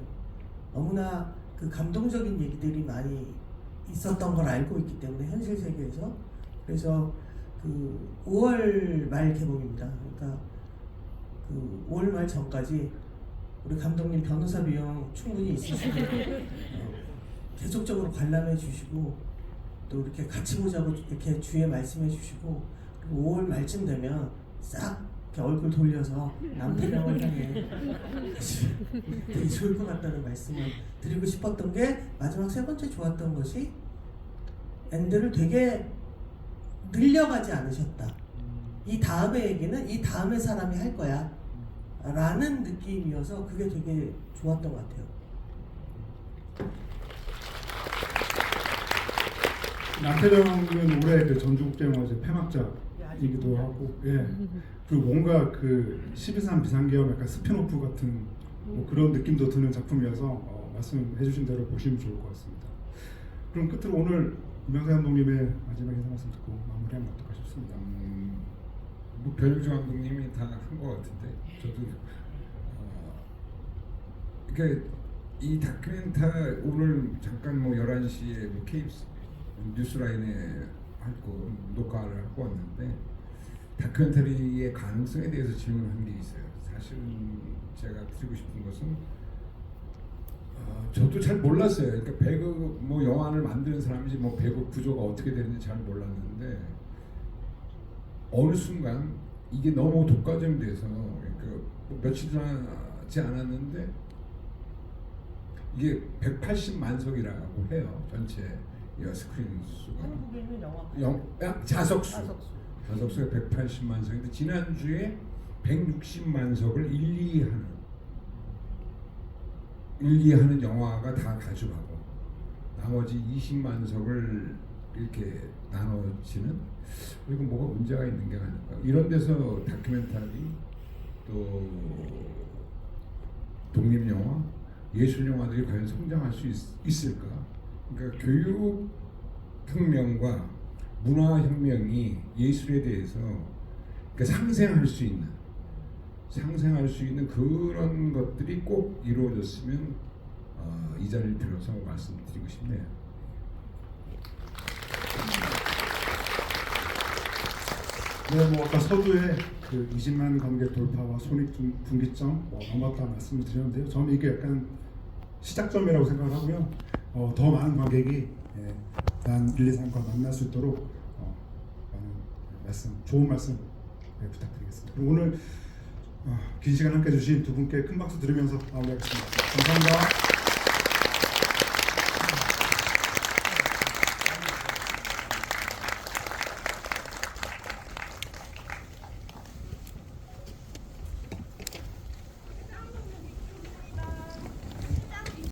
너무나 그 감동적인 얘기들이 많이 있었던 걸 알고 있기 때문에 현실 세계에서. 그래서 5월 말 개봉입니다. 그러니까 5월 말 전까지 우리 감독님 변호사 비용 충분히 있으시고 계속적으로 관람해 주시고, 또 이렇게 같이 보자고 이렇게 주위에 말씀해 주시고, 그리고 5월 말쯤 되면 싹 이렇게 얼굴 돌려서 남태령을 향해 되게 좋을 것 같다는 말씀을 드리고 싶었던 게, 마지막 세 번째 좋았던 것이 엔드를 되게 늘려가지 않으셨다. 이 다음의 얘기는 이 다음의 사람이 할 거야 라는 느낌이어서 그게 되게 좋았던 것 같아요. 남태령은 올해 그 전주국제영화제 폐막작이기도 하고, 그리고 뭔가 그 12.3 비상계엄 약간 스피노프 같은 뭐 그런 느낌도 드는 작품이어서 말씀해주신 대로 보시면 좋을 것 같습니다. 그럼 끝으로 오늘 이명세 감독님의 마지막 인사 말씀 듣고 마무리하면 어떨까 싶습니다. 뭐 변유주 감독님이 다 한 것 같은데, 저도 그러니까 이 다큐멘터리 오늘 잠깐 뭐 11시에 뭐 KBS 뉴스라인에 하고 녹화를 하고 왔는데, 다큐멘터리의 가능성에 대해서 질문한 게 있어요. 사실 제가 드리고 싶은 것은 저도 잘 몰랐어요. 그러니까 배그 뭐 영화를 만드는 사람이지 뭐 배그 구조가 어떻게 되는지 잘 몰랐는데, 어느 순간 이게 너무 독과점이 돼서, 그러니까 뭐 며칠 지나지 않았는데 이게 180만 석이라고 해요. 전체 스크린 수가. 한국에 있는 영화 자석수가 180만 석인데, 지난주에 160만 석을 1, 2 하는 영화가 다 가져가고, 나머지 20만 석을 이렇게 나눠지는, 이건 뭐가 문제가 있는 게 아닐까. 이런 데서 다큐멘터리, 또 독립영화, 예술영화들이 과연 성장할 수 있을까. 그러니까 교육혁명과 문화혁명이 예술에 대해서 그러니까 상생할 수 있는 그런 것들이 꼭 이루어졌으면 이 자리를 빌어서 말씀드리고 싶네요. 네, 뭐 아까 서두에 그 20만 관객 돌파와 손익분기점 넘었다 말씀을 드렸는데요. 저는 이게 약간 시작점이라고 생각을 하고요. 더 많은 관객이 난 1, 2, 3과 만날 수 있도록 많은 말씀, 좋은 말씀 부탁드리겠습니다. 그리고 오늘 긴 시간 함께 해주신 두 분께 큰 박수 드리면서 마무리하겠습니다. 감사합니다.